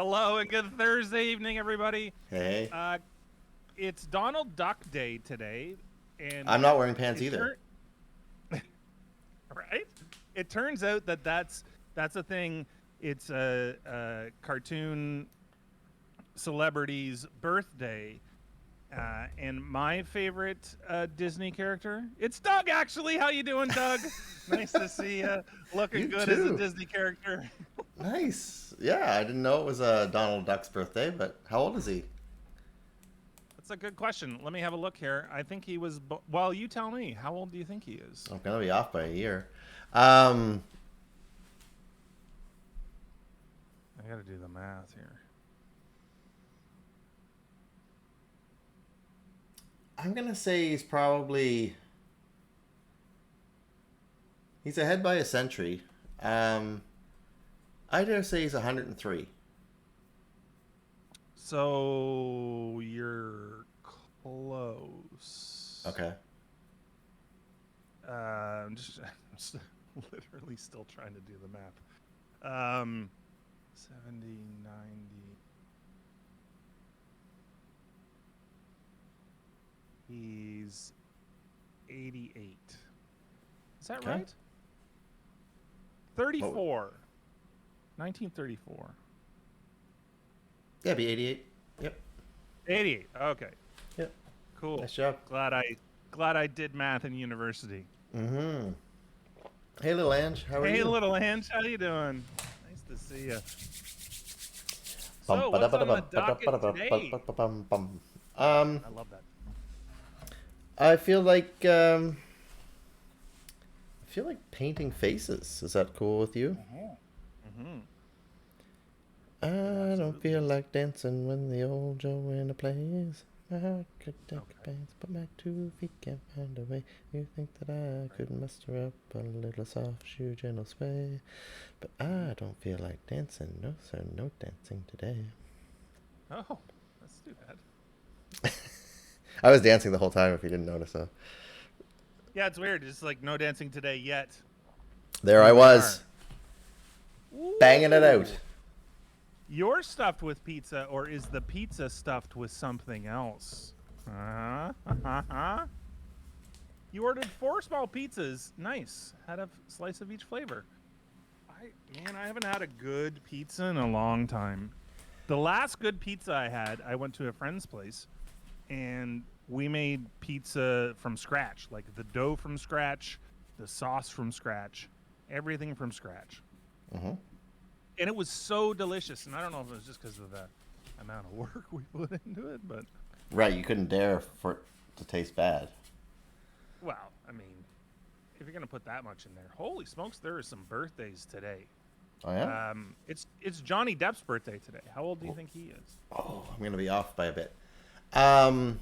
Hello and good Thursday evening, everybody. Hey. It's Donald Duck Day today, and I'm not wearing pants it either. right. It turns out that that's a thing. It's a cartoon celebrity's birthday, and my favorite Disney character. It's Doug. Actually, how you doing, Doug? Nice to see you. Looking You good as a too. Disney character. Nice. Yeah, I didn't know it was Donald Duck's birthday, but how old is he? That's a good question. Let me have a look here. I think he was. Well, you tell me. How old do you think he is? I'm gonna be off by a year. Um, I got to do the math here. I'm gonna say he's ahead by a century. Um, I dare say he's 103. So you're close. Okay. I'm just literally still trying to do the math. 70, 90. He's 88. Is that Okay. right? 34. 1934. Yeah, be 88. Yep. 88. Okay. Yep. Cool. Nice job. Glad I did math in university. Mm-hmm. Hey, little Ange, how are you? Hey, little Ange, how you doing? Nice to see you. Bum, So, ba, da, what's ba, da, on the ba, ba, da, ba, da, docket ba, today? ba, ba, bum, bum. I love that. I feel like painting faces. Is that cool with you? Mm-hmm. I don't feel Absolutely. like dancing when the old Joanna plays. My heart could take Okay. a pains, but my 2 feet can't find a way. You think that I Right. could muster up a little soft shoe, gentle sway. But I don't feel like dancing. No, sir, no dancing today. Oh, that's too bad. I was dancing the whole time if you didn't notice. Yeah, it's weird. It's like no dancing today yet. There I Here we was, are. banging it out. Ooh. You're stuffed with pizza, or is the pizza stuffed with something else? You ordered 4 small pizzas. Nice. Had a slice of each flavor. I haven't had a good pizza in a long time. The last good pizza I had, I went to a friend's place, and we made pizza from scratch, like the dough from scratch, the sauce from scratch, everything from scratch. Hmm. And it was so delicious. And I don't know if it was just because of the amount of work we put into it, but Right, you couldn't dare for it to taste bad. well, I mean, if you're gonna put that much in there, holy smokes, there are some birthdays today. Oh yeah? It's Johnny Depp's birthday today. How old do you think he is? Oh, I'm gonna be off by a bit. Um,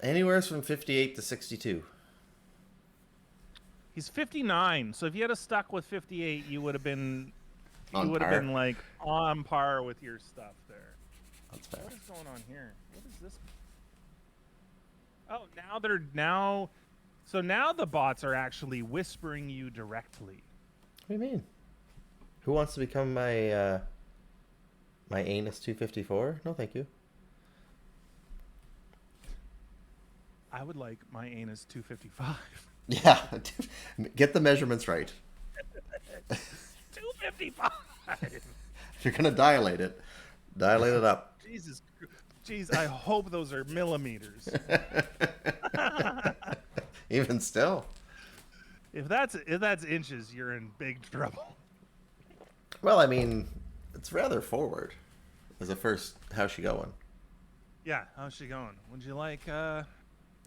Anywhere from 58 to 62. He's 59. So if you had stuck with 58, you would have been On par. like on par with your stuff there. That's fair. What is going on here? What is this? Oh, now the bots are actually whispering you directly. What do you mean? Who wants to become my anus 254? No, thank you. I would like my anus 255. Yeah, get the measurements right. 255. If you're gonna dilate it up. Jesus. Jeez, I hope those are millimeters. Even still. If that's inches, you're in big trouble. Well, I mean, it's rather forward as a first. How's she going? Yeah, how's she going? Would you like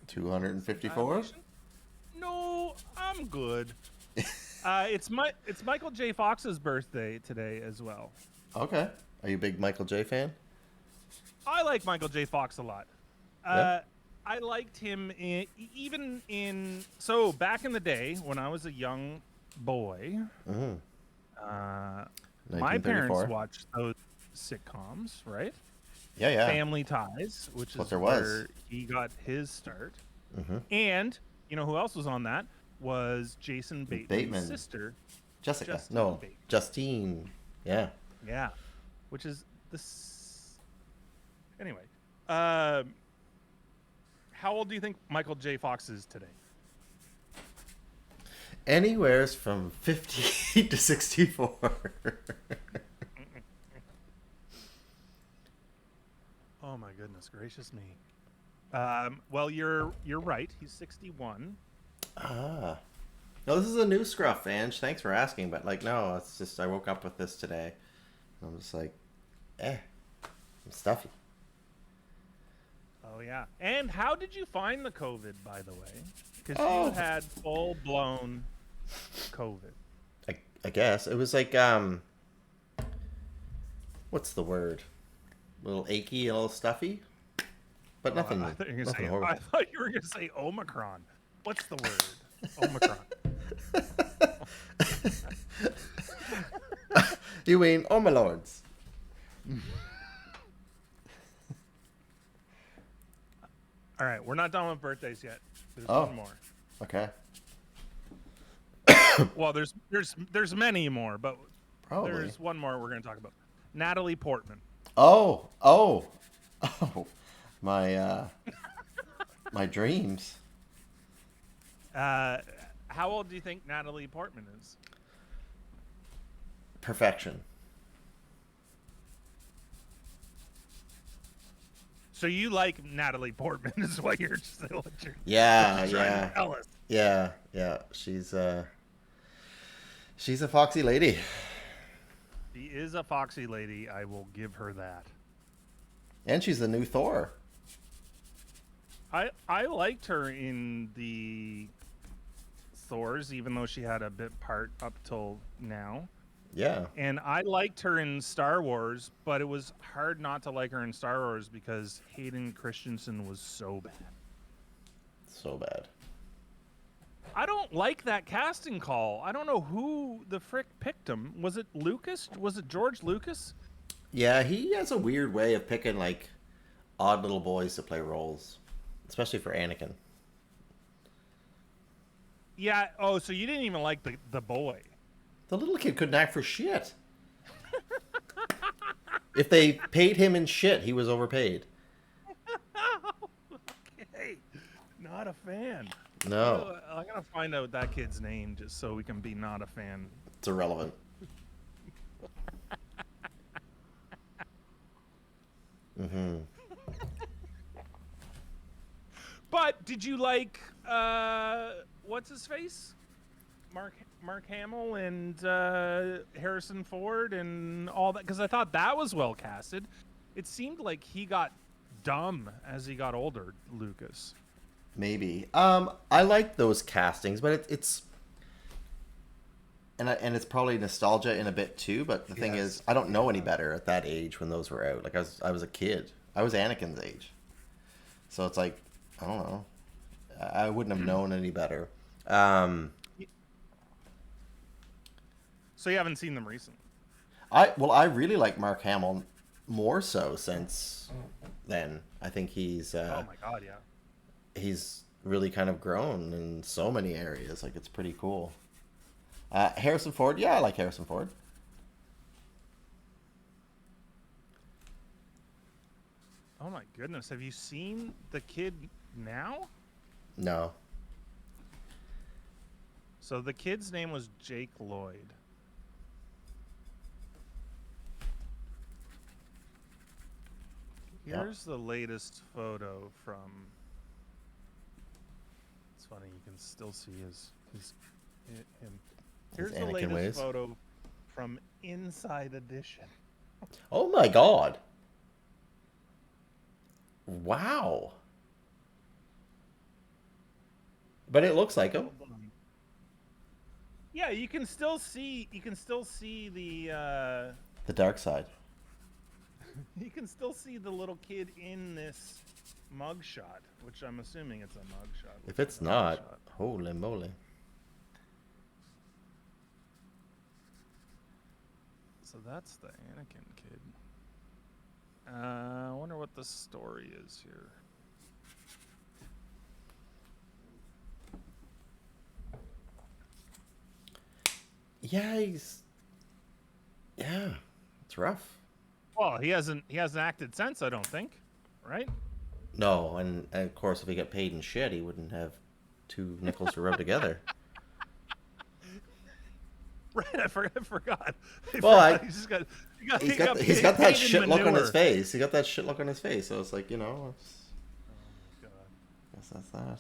254? dilation? No, I'm good. It's Michael J. Fox's birthday today as well. Okay. Are you a big Michael J fan? I like Michael J. Fox a lot. Yeah. I liked him even in so back in the day when I was a young boy. Mm-hmm. My parents 1934. watched those sitcoms, right? Yeah, yeah. Family Ties, which what is there was. where he got his start. Mm-hmm. And You know who else was on that? Was Jason Bateman's Bateman. sister, Jessica. Justine No, Bateman. Justine. Yeah. Yeah, which is this. Anyway, how old do you think Michael J. Fox is today? Anywhere's from 50 to 64. Oh my goodness gracious me. Well, you're right. He's 61. Ah. No, this is a new scruff, Ange. Thanks for asking, but like, no, it's just I woke up with this today. I'm just like, I'm stuffy. Oh yeah. And how did you find the COVID, by the way? Because Oh. you had full blown COVID. I guess it was like what's the word? A little achy, a little stuffy, but nothing. I thought you were Nothing gonna say. horrible. I thought you were gonna say Omicron. What's the word? Omicron. You mean, oh my lords? All right, we're not done with birthdays yet. There's Oh. one more. Okay. Well, there's many more, but Probably. there's one more we're gonna talk about. Natalie Portman. Oh, my my dreams. How old do you think Natalie Portman is? Perfection. So you like Natalie Portman is what you're still Yeah, trying yeah, to tell us. yeah. She's a foxy lady. She is a foxy lady. I will give her that. And she's the new Thor. I liked her in the Thors, even though she had a bit part up till now. Yeah. And I liked her in Star Wars, but it was hard not to like her in Star Wars because Hayden Christensen was so bad. So bad. I don't like that casting call. I don't know who the frick picked him. Was it Lucas? Was it George Lucas? Yeah, he has a weird way of picking like odd little boys to play roles, especially for Anakin. Yeah. Oh, so you didn't even like the boy. The little kid couldn't act for shit. If they paid him in shit, he was overpaid. Okay. Not a fan. No, I'm going to find out that kid's name just so we can be not a fan. it's irrelevant. Mm-hmm. But did you like what's his face? Mark Hamill and Harrison Ford and all that, because I thought that was well casted. It seemed like he got dumb as he got older, Lucas. Maybe. I like those castings, but it's and it's probably nostalgia in a bit too. But the thing is, I don't know any better at that age when those were out. Like I was a kid. I was Anakin's age, so it's like I don't know. I wouldn't have known any better. So you haven't seen them recently? I really like Mark Hamill more so since then. I think he's Oh my god, yeah. he's really kind of grown in so many areas. Like it's pretty cool. Harrison Ford, yeah, I like Harrison Ford. Oh my goodness, have you seen the kid now? No. So the kid's name was Jake Lloyd. Here's the latest photo from. It's funny, you can still see him. Here's the Anakin latest ways. photo from Inside Edition. Oh my god. Wow. But it looks like him. Yeah, you can still see the The dark side. you can still see the little kid in this mugshot, which I'm assuming it's a mugshot. If it's not, holy moly. So that's the Anakin kid. I wonder what the story is here. Yeah, yeah, it's rough. Well, he hasn't acted since, I don't think. Right? No, and of course, if he got paid in shit, he wouldn't have two nickels to rub together. Right, I forgot. I Well, forgot. He he's got that paid in shit look on his manure. face. He got that shit look on his face. So it's like, Oh my god. guess that's that.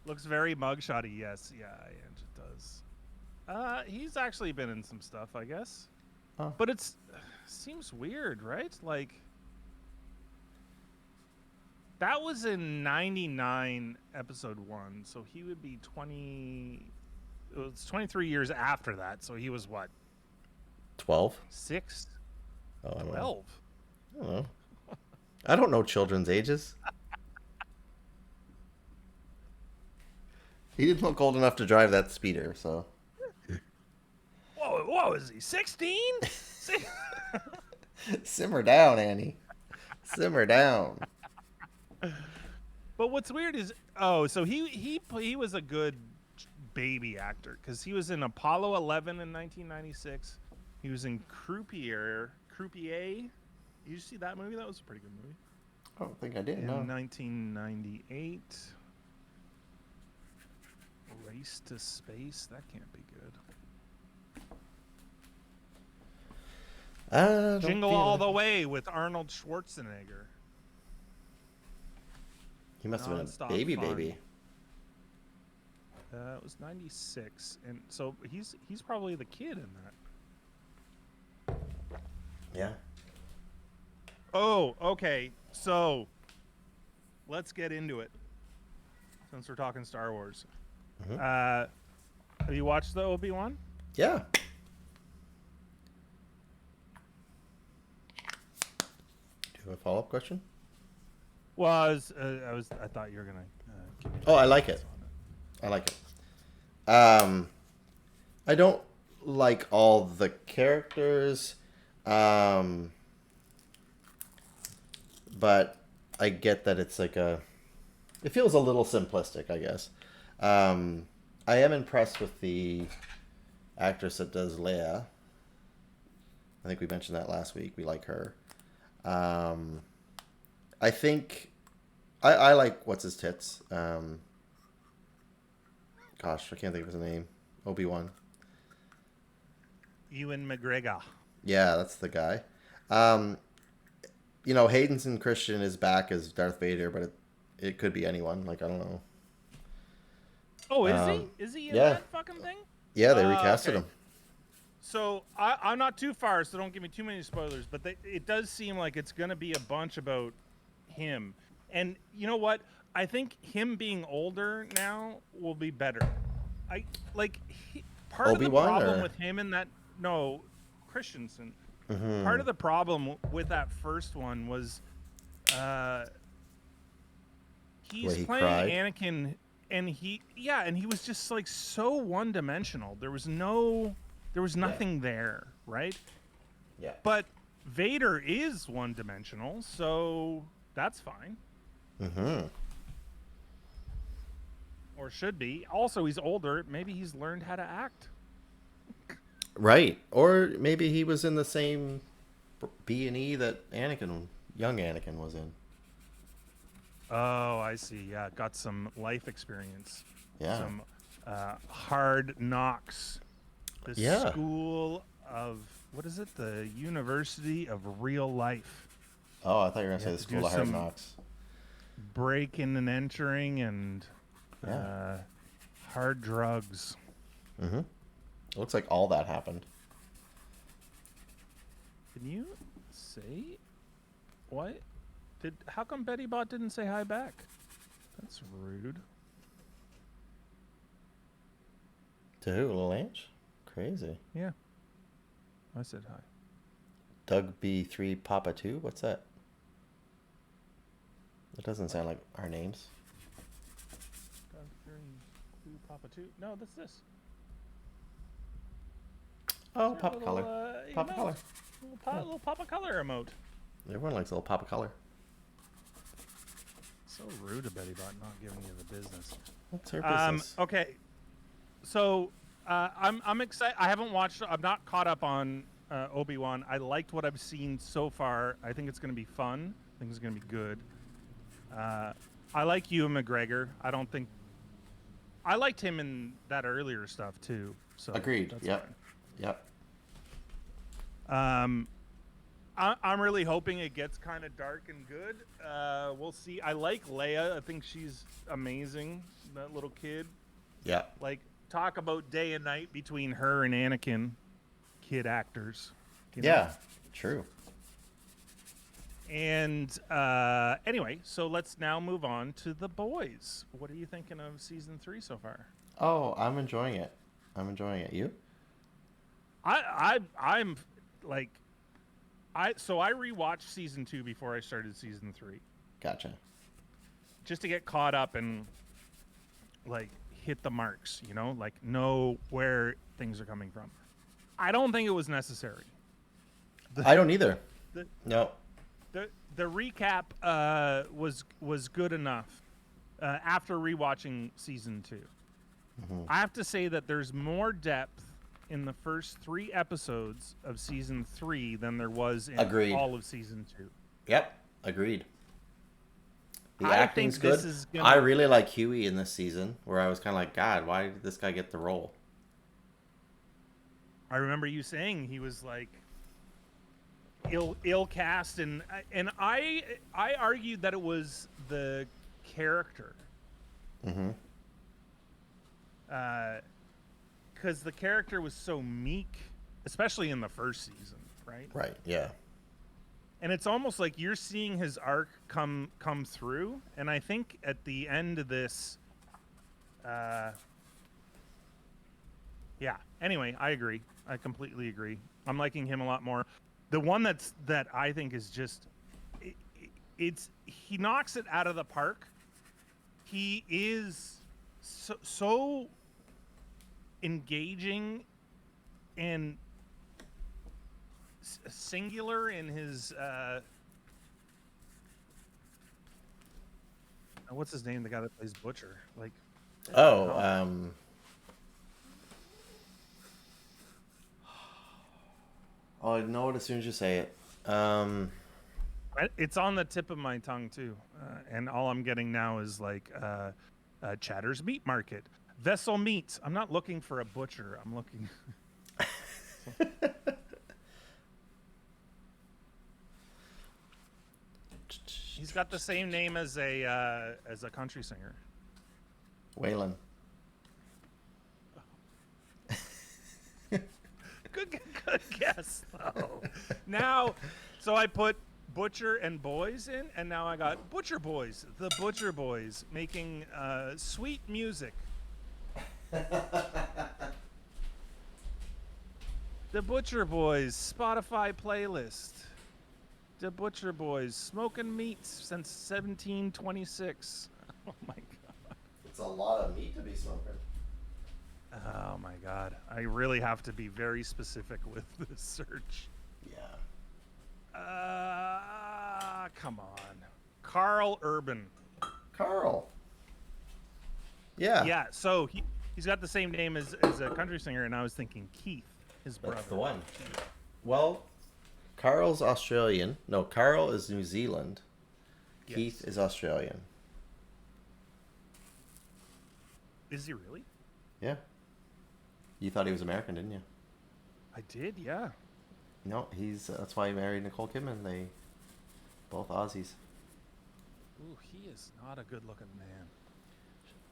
Looks very mugshotty, yes. Yeah, and it does. He's actually been in some stuff, I guess. Oh, But it's seems weird, right? Like that was in 99 episode 1, so he would be 20. It was 23 years after that, so he was what? 12? 6? Oh, I don't know. 12. I don't know. I don't know children's ages. He didn't look old enough to drive that speeder, so. Whoa, what was he? 16? Simmer down, Annie. Simmer down. But what's weird is, so he was a good baby actor because he was in Apollo 11 in 1996. He was in Croupier. Did you see that movie? That was a pretty good movie. I don't think I did, In no. 1998. Race to Space. That can't be good. Jingle All the Way with Arnold Schwarzenegger. He must have been a Non-stop baby fun. baby. It was 96, and so he's probably the kid in that. Yeah. Oh, okay. So let's get into it. Since we're talking Star Wars, Mhm. have you watched the Obi-Wan? Yeah. Do you have a follow-up question? Well, I thought you were gonna. Give me Oh, I your like thoughts it. on I like it. I don't like all the characters, but I get that it's like it feels a little simplistic, I guess. I am impressed with the actress that does Leia. I think we mentioned that last week. We like her. I think I like what's his tits. Gosh, I can't think of his name. Obi-Wan. Ewan McGregor. Yeah, that's the guy. Haydenson Christian is back as Darth Vader, but it could be anyone. Like, I don't know. Oh, is he? Is he in yeah. that fucking thing? Yeah, they recasted okay. him. So I'm not too far, so don't give me too many spoilers. But it does seem like it's gonna be a bunch about him. And you know what? I think him being older now will be better. Part of the Obi-Wan, problem or? with him in that Christensen. Mm-hmm. Part of the problem with that first one was he's he playing cried? Anakin, and he was just like so one-dimensional. There was nothing there, right? Yeah. But Vader is one-dimensional, so that's fine. Mm-hmm. Or should be. Also, he's older. Maybe he's learned how to act. Right. Or maybe he was in the same B&E that young Anakin was in. Oh, I see. Yeah, got some life experience. Yeah. Some hard knocks. The Yeah. school of, what is it? The University of Real Life. Oh, I thought you were going to say have the to School do of Hard some- Knocks. Breaking and entering and Yeah. hard drugs. Mm-hmm. It looks like all that happened. Can you say what? How come Betty Bot didn't say hi back? That's rude. To who? Little Ange? Crazy. Yeah. I said hi. Doug B3 Papa 2? What's that? That doesn't sound like our names. Papa 2. No, that's this. Oh, It's Papa our Color. little, Papa emote. Color. Little Papa Color emote. Everyone likes a little Papa Color. So rude of Betty Bot not giving you the business. What's her business? Okay. I'm excited. I haven't watched. I'm not caught up on Obi-Wan. I liked what I've seen so far. I think it's going to be fun. I think it's going to be good. I like Ewan McGregor. I don't think I liked him in that earlier stuff too. So Agreed. that's Yep. Yep. fine. I'm really hoping it gets kind of dark and good. We'll see. I like Leia. I think she's amazing. That little kid. Yep. Like, talk about day and night between her and Anakin, kid actors. You know? Yeah. True. And anyway, so let's now move on to The Boys. What are you thinking of season 3 so far? Oh, I'm enjoying it. I'm enjoying it. You? I'm like, I rewatched season 2 before I started season 3, Gotcha. just to get caught up and like hit the marks, you know, like know where things are coming from. I don't think it was necessary. I don't either. The No. the recap was good enough after rewatching season 2. I have to say that there's more depth in the first 3 episodes of season 3 than there was in Agreed. all of season 2. Yep. Agreed. The I acting's think good. this is gonna- I really like Huey in this season, where I was kind of like, God, why did this guy get the role? I remember you saying he was like ill cast, and I argued that it was the character. Mm-hmm. Because the character was so meek, especially in the first season, right? Right. Yeah. And it's almost like you're seeing his arc come through. And I think at the end of this, yeah. Anyway, I agree. I completely agree. I'm liking him a lot more. The one that I think is just, he knocks it out of the park. He is so engaging and singular in his what's his name, the guy that plays Butcher, like Oh, I know it as soon as you say it. it's on the tip of my tongue too, and all I'm getting now is like Chatter's Meat Market, Vessel Meats. I'm not looking for a butcher, I'm looking He's got the same name as a country singer. Waylon. Good guess though. Now, so I put Butcher and Boys in, and now I got Butcher Boys, the Butcher Boys, making sweet music. The Butcher Boys Spotify playlist. The Butcher Boys smoking meats since 1726. Oh my god. It's a lot of meat to be smoking. Oh my god. I really have to be very specific with this search. Yeah. Come on. Carl Urban. Carl. Yeah. Yeah, so he's got the same name as a country singer, and I was thinking Keith, his brother. That's the one. Well, Carl's Australian. No, Carl is New Zealand. Yes. Keith is Australian. Is he really? Yeah. You thought he was American, didn't you? I did, yeah. No, that's why he married Nicole Kidman. They both Aussies. Ooh, he is not a good-looking man.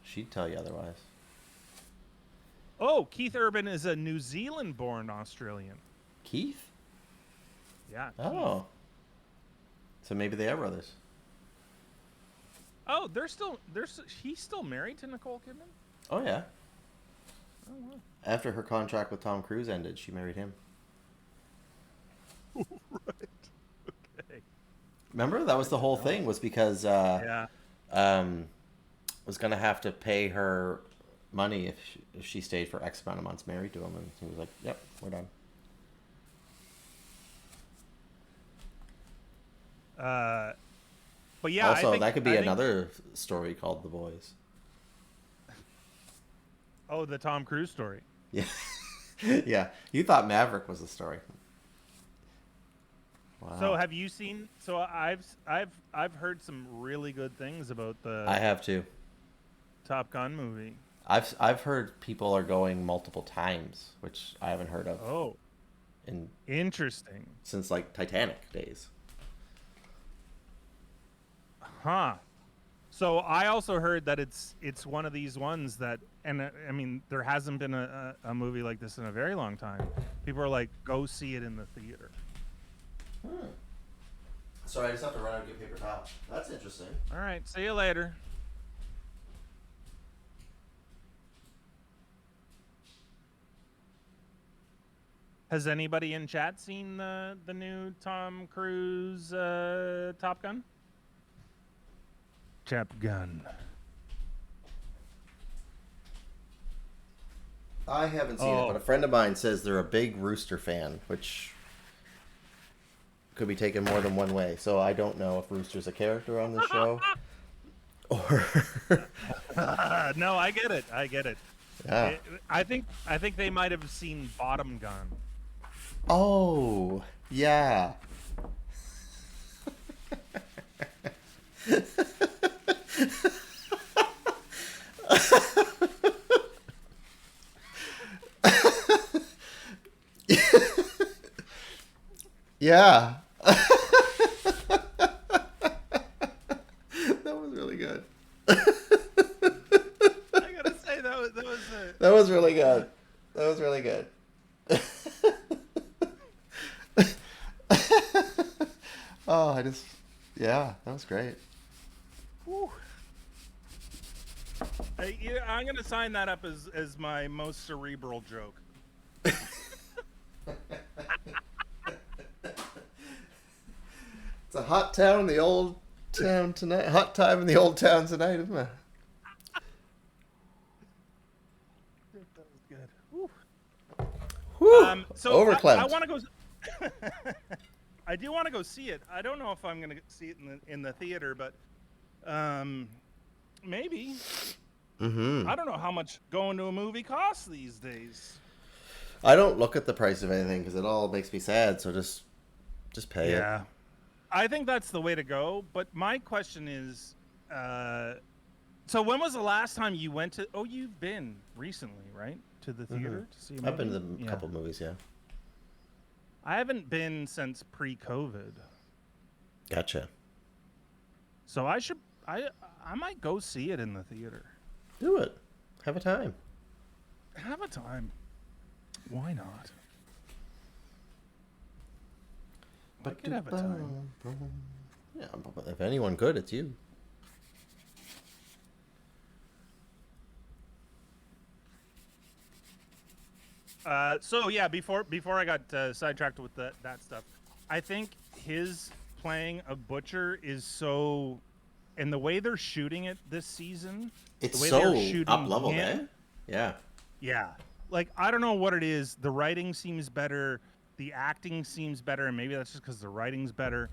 She'd tell you otherwise. Oh, Keith Urban is a New Zealand-born Australian. Keith? Yeah. Oh. So maybe they are brothers. Oh, he's still married to Nicole Kidman? Oh, yeah. Oh, wow. After her contract with Tom Cruise ended, she married him. Right. Okay. Remember? That was the whole thing, was because Yeah. was going to have to pay her money if she stayed for X amount of months married to him. And he was like, yep, we're done. But yeah, Also, I think, that could be another story called The Boys. Oh, the Tom Cruise story. Yeah. Yeah. You thought Maverick was the story. So Wow. have you seen? So I've heard some really good things about I the have too. Top Gun movie. I've heard people are going multiple times, which I haven't heard of Oh, in interesting. since like Titanic days. Huh. So I also heard that it's one of these ones that, and I mean, there hasn't been a movie like this in a very long time. People are like, go see it in the theater. Hmm. Sorry, I just have to run out and get paper towel. That's interesting. All right, see you later. Has anybody in chat seen the new Tom Cruise Top Gun? Top Gun. I haven't seen it, but a friend of mine says they're a big Rooster fan, which could be taken more than one way. So I don't know if Rooster's a character on the show or No, I get it. I get it. yeah. I think they might have seen Bottom Gun. Oh, yeah. Yeah. That was really good. I gotta say that was That was really good. That was really good. Oh, yeah, that was great. Whew. Yeah, I'm gonna sign that up as my most cerebral joke. It's a hot town in the old town tonight. Hot time in the old town tonight, isn't it? That was good. Whew. Whew. So Overclamped. I want to go. I do want to go see it. I don't know if I'm gonna see it in the theater, but maybe. Mm-hmm. I don't know how much going to a movie costs these days. I don't look at the price of anything because it all makes me sad. So just pay it. Yeah, I think that's the way to go. But my question is, so when was the last time you went to? Oh, you've been recently, right, to the theater to see a movie? I've been to a couple movies, yeah. I haven't been since pre-COVID. Gotcha. So I might go see it in the theater. Do it. Have a time. Have a time. Why not? I could have a time. Yeah, but if anyone could, it's you. So yeah, before I got sidetracked with that stuff, I think his playing a butcher is so, and the way they're shooting it this season, It's the way so they're shooting up level, him, eh? Yeah. yeah. Like I don't know what it is. The writing seems better. The acting seems better, and maybe that's just because the writing's better.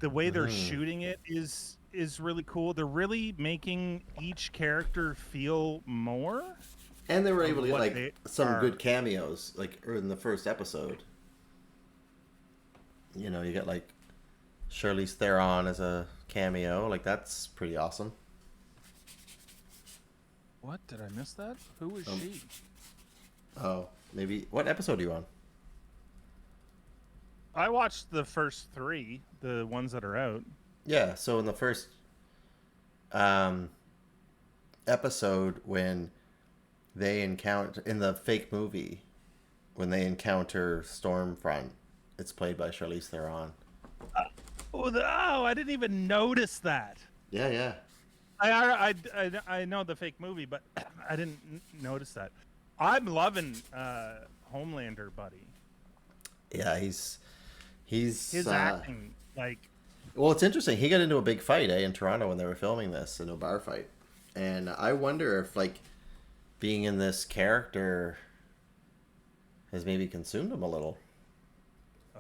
The way they're shooting it is really cool. They're really making each character feel more. And they were able to get what like some good cameos, like in the first episode. You know, you get like Charlize Theron as a cameo. Like that's pretty awesome. What, did I miss that? Who was she? Oh, maybe what episode are you on? I watched the first 3, the ones that are out. Yeah, so in the first episode when they encounter in the fake movie when they encounter Stormfront, it's played by Charlize Theron. I didn't even notice that. Yeah, yeah. I know the fake movie, but I didn't notice that. I'm loving Homelander, buddy. Yeah, he's His acting, like. Well, it's interesting. He got into a big fight, in Toronto when they were filming this, in a bar fight, and I wonder if like being in this character has maybe consumed him a little.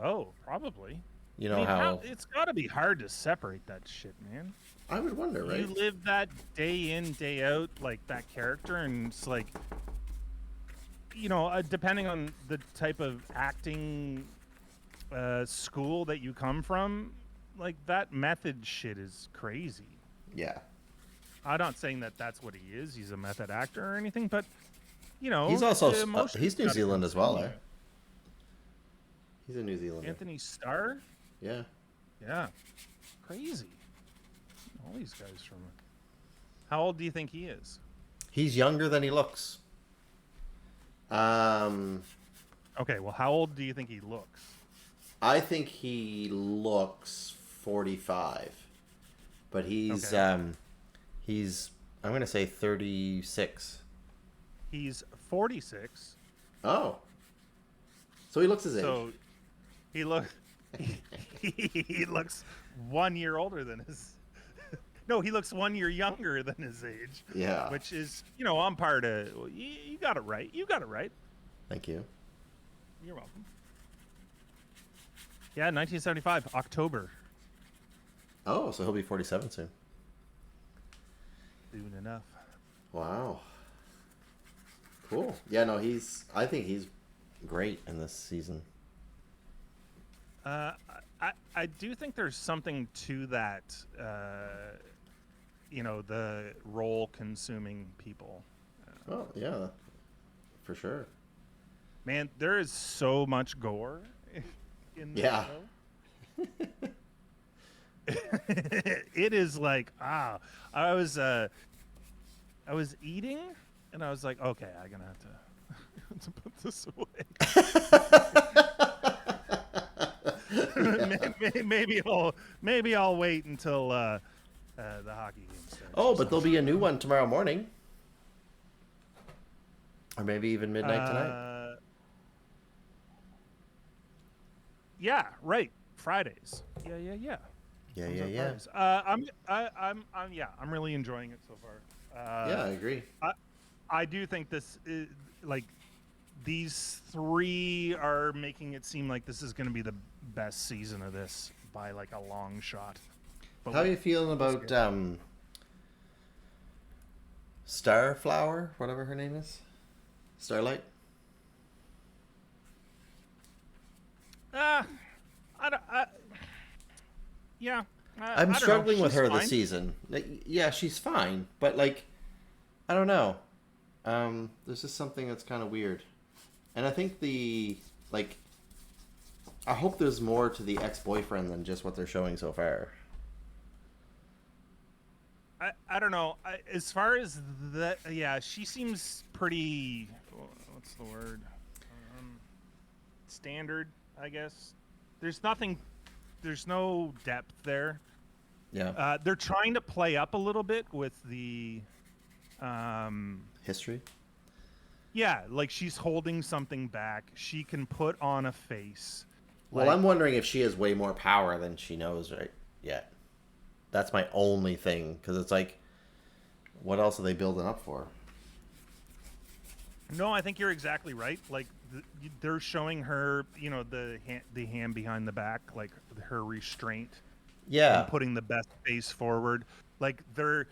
Oh, probably. You know how it's got to be hard to separate that shit, man. I would wonder, right? You live that day in, day out, like that character, and it's like depending on the type of acting school that you come from, like that method shit is crazy. Yeah. I'm not saying that that's what he is. He's a method actor or anything, but He's also the emotions he's New gotta Zealand as well, continue. eh? He's a New Zealander. Anthony Starr? Yeah. Yeah. Crazy. All these guys from. How old do you think he is? He's younger than he looks. Okay, well, how old do you think he looks? I think he looks 45, but he's Okay. he's I'm gonna say 36. He's 46. Oh, so he looks his age. So he look he looks 1 year older than his. No, he looks 1 year younger than his age. Yeah. Which is, on par to. You got it right. You got it right. Thank you. You're welcome. Yeah, 1975, October. Oh, so he'll be 47 soon. Soon enough. Wow. Cool. Yeah, no, I think he's great in this season. I do think there's something to that, the role consuming people. Oh, yeah. For sure. Man, there is so much gore in this Yeah. show. It is like, I was eating and I was like, okay, I'm gonna have to put this away. Maybe I'll wait until the hockey game starts. Oh, but there'll be a new one tomorrow morning. Or maybe even midnight tonight. Yeah, right. Fridays. Yeah. Yeah. Fridays. I'm really enjoying it so far. Yeah, I agree. I do think this is, like, these three are making it seem like this is going to be the best season of this by like a long shot. But how are you feeling about Starflower, whatever her name is? Starlight? I'm struggling with her this season. Yeah, she's fine, but like, I don't know. There's just something that's kind of weird, and I think I hope there's more to the ex-boyfriend than just what they're showing so far. I don't know. As far as that, yeah, she seems pretty. What's the word? Standard, I guess. There's no depth there. Yeah. They're trying to play up a little bit with the history. Yeah, like she's holding something back. She can put on a face. Well, I'm wondering if she has way more power than she knows right yet. That's my only thing, because it's like, what else are they building up for? No, I think you're exactly right. Like they're showing her, the hand behind the back, like her restraint. Yeah. And putting the best face forward. Like they're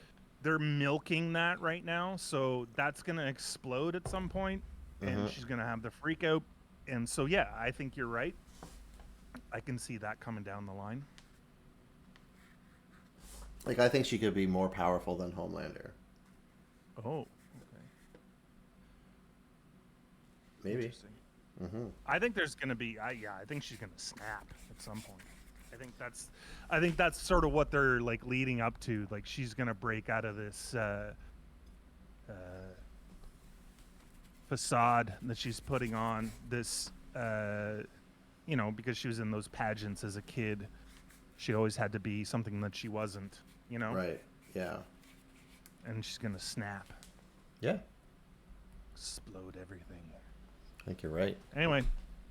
milking that right now, so that's gonna explode at some point, and she's gonna have the freak out. And so yeah, I think you're right. I can see that coming down the line. Like, I think she could be more powerful than Homelander. Oh, okay. Maybe. I think there's gonna be. I think she's gonna snap at some point. I think that's sort of what they're like leading up to. Like she's gonna break out of this facade that she's putting on. This, because she was in those pageants as a kid. She always had to be something that she wasn't. Right. Yeah. And she's gonna snap. Yeah. Explode everything. I think you're right. Anyway,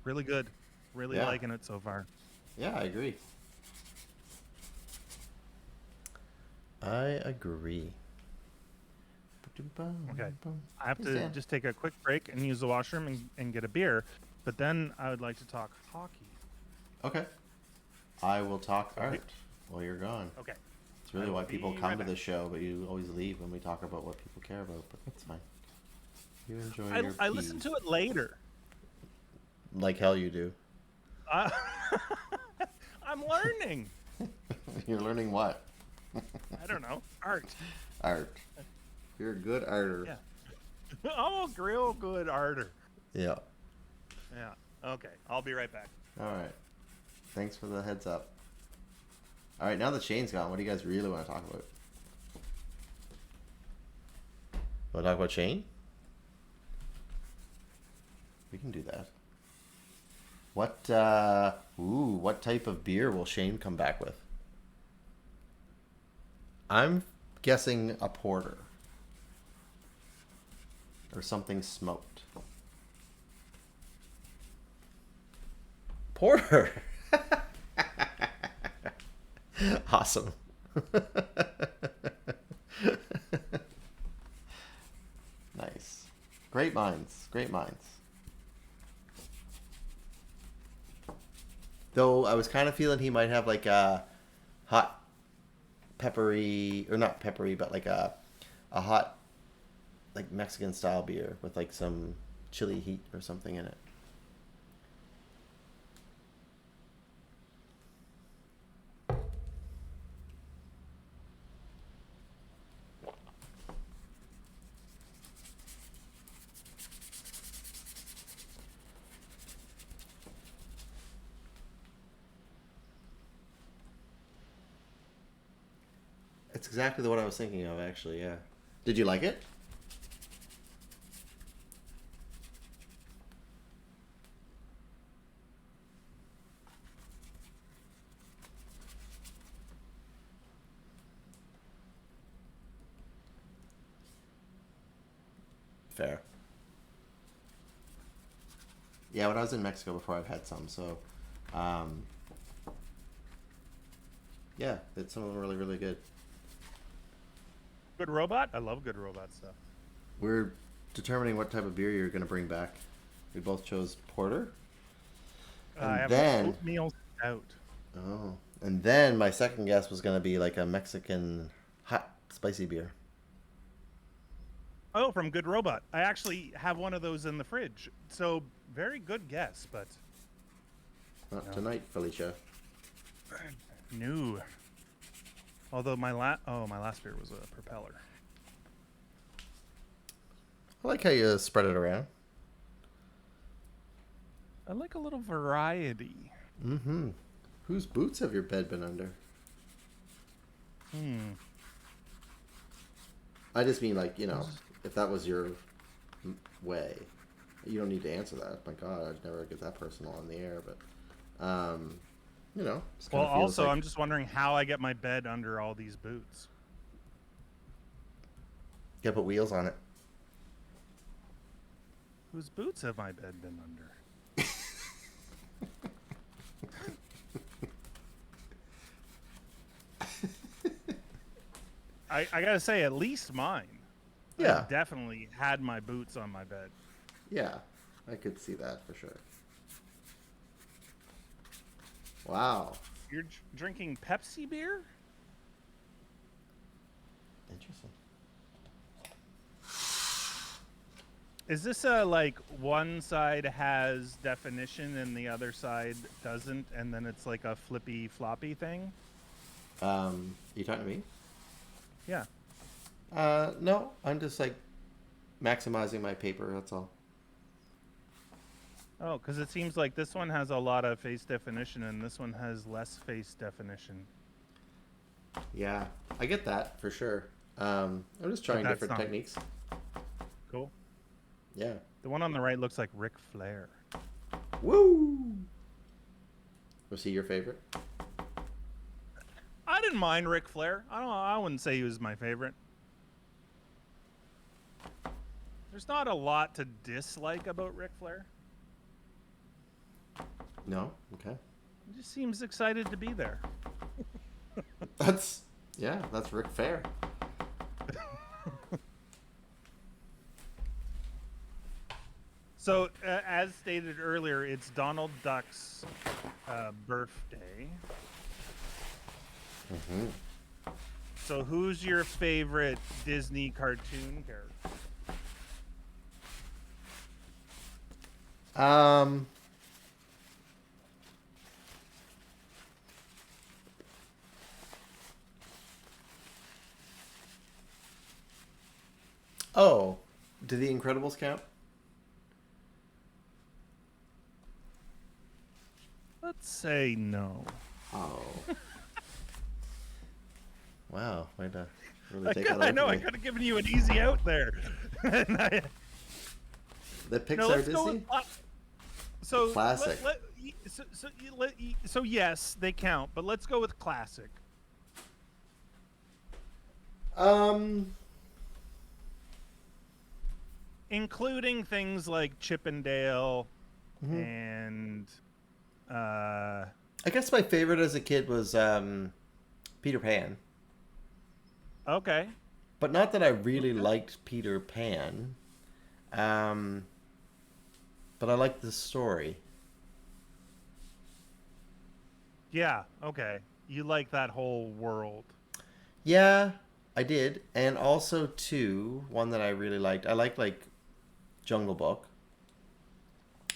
really good. Really liking it so far. Yeah, I agree. Okay. I have to just take a quick break and use the washroom and get a beer, but then I would like to talk hockey. Okay. I will talk art while you're gone. Okay. It's really why people come to this show, but you always leave when we talk about what people care about, but that's fine. You enjoy your I listened to it later. like hell you do. Uh, I'm learning. You're learning what? I don't know. Art. Art. You're a good arter. Yeah. I'm a real good arter. Yeah. Yeah. Okay. I'll be right back. All right. Thanks for the heads up. All right, now that Shane's gone, what do you guys really want to talk about? Want to talk about Shane? We can do that. What type of beer will Shane come back with? I'm guessing a porter. Or something smoked. Porter! Awesome. Nice. Great minds. Great minds. Though I was kind of feeling he might have like a hot peppery, or not peppery, but like a hot like Mexican style beer with like some chili heat or something in it. It's exactly the one I was thinking of, actually, yeah. Did you like it? Fair. Yeah, when I was in Mexico before, I've had some, so... yeah, some of them are really, really good. Good Robot? I love Good Robot stuff. We're determining what type of beer you're going to bring back. We both chose porter. I have then... oatmeal stout. Oh. And then my second guess was going to be like a Mexican hot spicy beer. Oh, from Good Robot. I actually have one of those in the fridge. So, very good guess, but... Not tonight, Felicia. No. Although my last beer was a Propeller. I like how you spread it around. I like a little variety. Mm-hmm. Whose boots have your bed been under? I just mean, like, you know, if that was your way. You don't need to answer that. My God, I'd never get that personal on the air, but, you know. Well, also, like... I'm just wondering how I get my bed under all these boots. You gotta put wheels on it. Whose boots have my bed been under? I gotta say, at least mine. Yeah. I definitely had my boots on my bed. Yeah, I could see that for sure. Wow. You're drinking Pepsi beer? Interesting. Is this a, like, one side has definition and the other side doesn't, and then it's like a flippy floppy thing? You talking to me? Yeah. No, I'm just like maximizing my paper, that's all. Oh, because it seems like this one has a lot of face definition and this one has less face definition. Yeah, I get that for sure. I'm just trying different techniques. Cool. Yeah. The one on the right looks like Ric Flair. Woo! Was he your favorite? I didn't mind Ric Flair. I wouldn't say he was my favorite. There's not a lot to dislike about Ric Flair. No? Okay. He just seems excited to be there. That's Ric Flair. So, as stated earlier, it's Donald Duck's birthday. Mm-hmm. So, who's your favorite Disney cartoon character? Um. Oh, do the Incredibles count? Let's say no. Oh. Wow, way to really take that I away know, from I me. could have given you an easy out there. The No, Pixar let's go Disney? with so Classic. so yes, they count, but let's go with classic. Um. Including things like Chip and Dale Mhm. and I guess my favorite as a kid was Peter Pan. okay. But not that I really liked Peter Pan. Um, but I liked the story. Yeah, okay. You like that whole world. Yeah, I did. And also, too, one that I really liked. I liked, like, Jungle Book.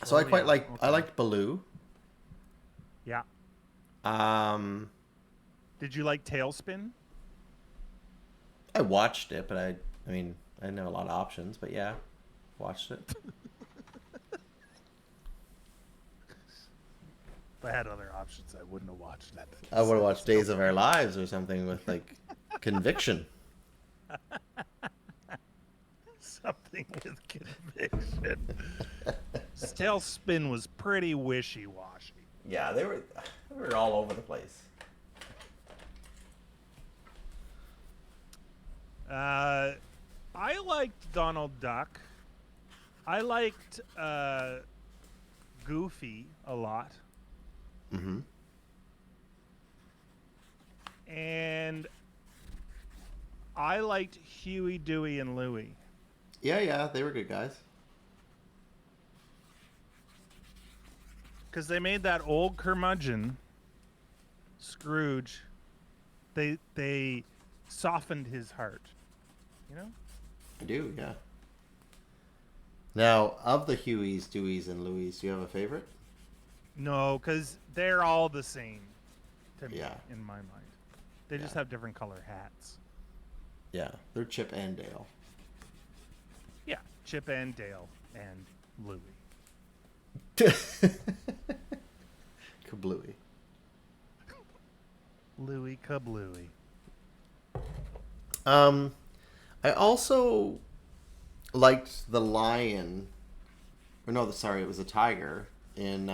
So Oh I quite yeah, liked, I okay. liked Baloo. Yeah. Um, Did you like Tailspin? I watched it, but I mean, I didn't have a lot of options, but yeah, watched it. If I had other options, I wouldn't have watched that. I would have watched Days of Our Lives or something with, like, conviction. Something with conviction. Tailspin was pretty wishy-washy. Yeah, they were all over the place. I liked Donald Duck. I liked Goofy a lot. Mm-hmm. And I liked Huey, Dewey, and Louie. Yeah, they were good guys. Because they made that old curmudgeon, Scrooge, they softened his heart. You know? I do, yeah. Now, of the Hueys, Deweys, and Louis, do you have a favorite? No, because they're all the same to me, Yeah. in my mind. They just Yeah. have different color hats. Yeah, they're Chip and Dale. Yeah, Chip and Dale and Louie. Kablooey. Louie Kablooey. I also liked the lion. Or no, sorry, it was a tiger in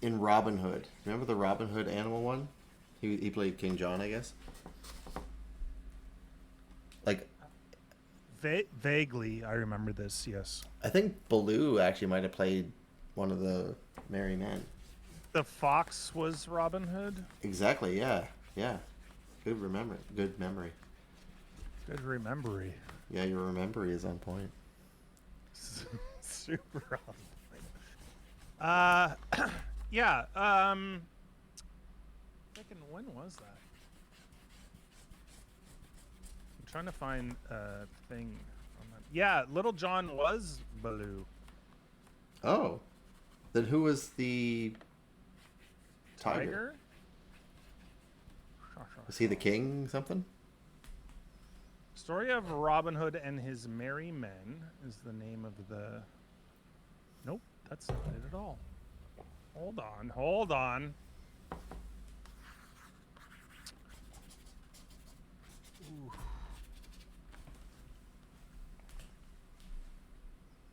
Robin Hood. Remember the Robin Hood animal one? He played King John, I guess. Like, Vaguely, I remember this, yes. I think Baloo actually might have played one of the merry men. The fox was Robin Hood? Exactly. Yeah. Yeah. Good Good memory. Good remembery. Yeah, your memory is on point. Super on point. Yeah, when was that? I'm trying to find a thing on that. Yeah, Little John was Baloo. Oh. Then who was the tiger? Was he the king something? Story of Robin Hood and His Merry Men is the name of the... Nope, that's not it at all. Hold on. Ooh.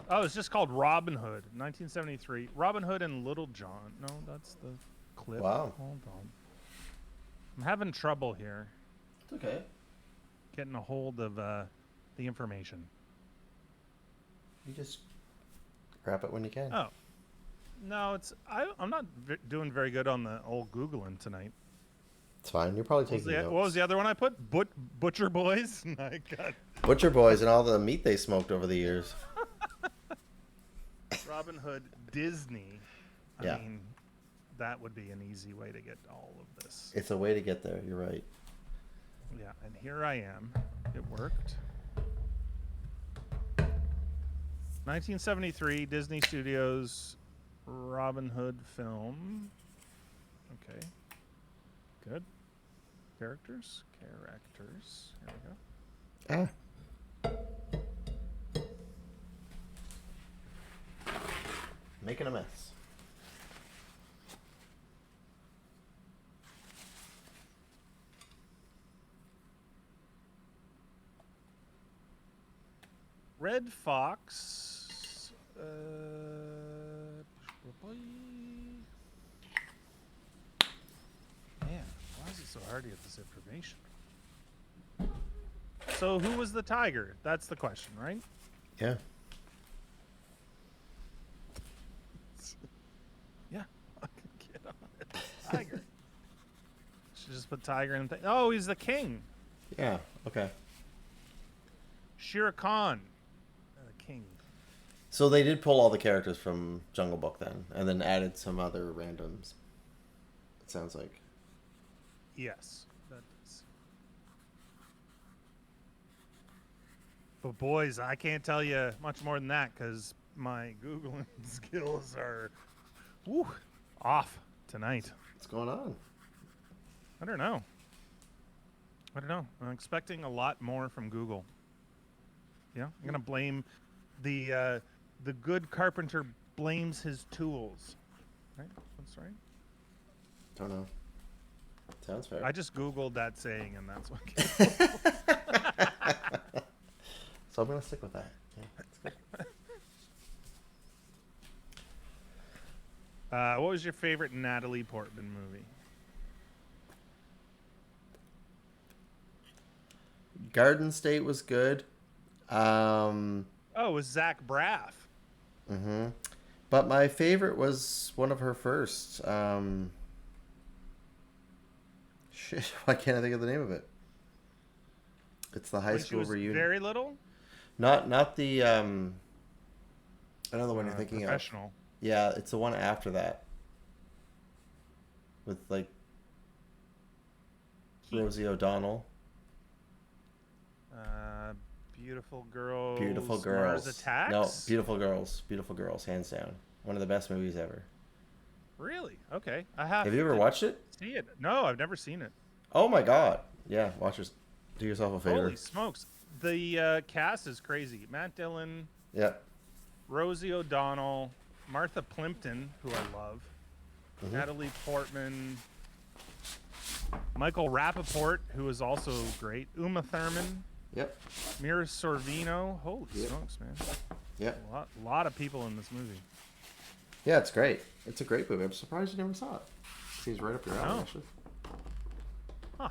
Oh, it's just called Robin Hood, 1973. Robin Hood and Little John. No, that's the clip. Wow. Hold on. I'm having trouble here It's okay. getting a hold of the information. You just grab it when you can. Oh. No, I'm not doing very good on the old Googling tonight. It's fine. You're probably taking notes. What was the other one I put? Butcher Boys? My God. Butcher Boys and all the meat they smoked over the years. Robin Hood Disney. Yeah. I mean, that would be an easy way to get all of this. It's a way to get there. You're right. Yeah, and here I am. It worked. 1973, Disney Studios, Robin Hood film. Okay. Good. Characters. Here we go. Making a mess. Red Fox. Man, why is it so hard to get this information? So who was the tiger? That's the question, right? Yeah. Yeah. Get on it. Tiger. Should just put tiger in the Oh, he's the king. Yeah. Okay. Shere Khan. The king. So they did pull all the characters from Jungle Book then, and then added some other randoms. It sounds like. Yes, that does. But boys, I can't tell you much more than that because my Googling skills are off tonight. What's going on? I don't know. I'm expecting a lot more from Google. Yeah, I'm gonna blame the good carpenter blames his tools. Right? That's right. Don't know. Sounds fair. I just Googled that saying, and that's what came up. So I'm gonna stick with that. Yeah, that's good. What was your favorite Natalie Portman movie? Garden State was good. Oh, it was Zach Braff. Mm-hmm. But my favorite was one of her first. Shit, why can't I think of the name of it? It's the high When school she was reunion. very little? Not the another one you're thinking Professional. of. Yeah, it's the one after that. With like Rosie O'Donnell. Beautiful Girls. Beautiful Girls. Mars Attacks? No, Beautiful Girls. Beautiful Girls, hands down. One of the best movies ever. Really? Okay. I have. Have you ever watched it? See it? No, I've never seen it. Oh my god. Yeah, watch it. Do yourself a favor. Holy smokes. The cast is crazy. Matt Dillon, Yeah. Rosie O'Donnell, Martha Plimpton, who I love, Natalie Portman, Michael Rappaport, who is also great, Uma Thurman, Yep. Mira Sorvino. Holy smokes, man. Yep. A lot of people in this movie. Yeah, it's great. It's a great movie. I'm surprised you never saw it. Seems right up your alley, actually. Huh.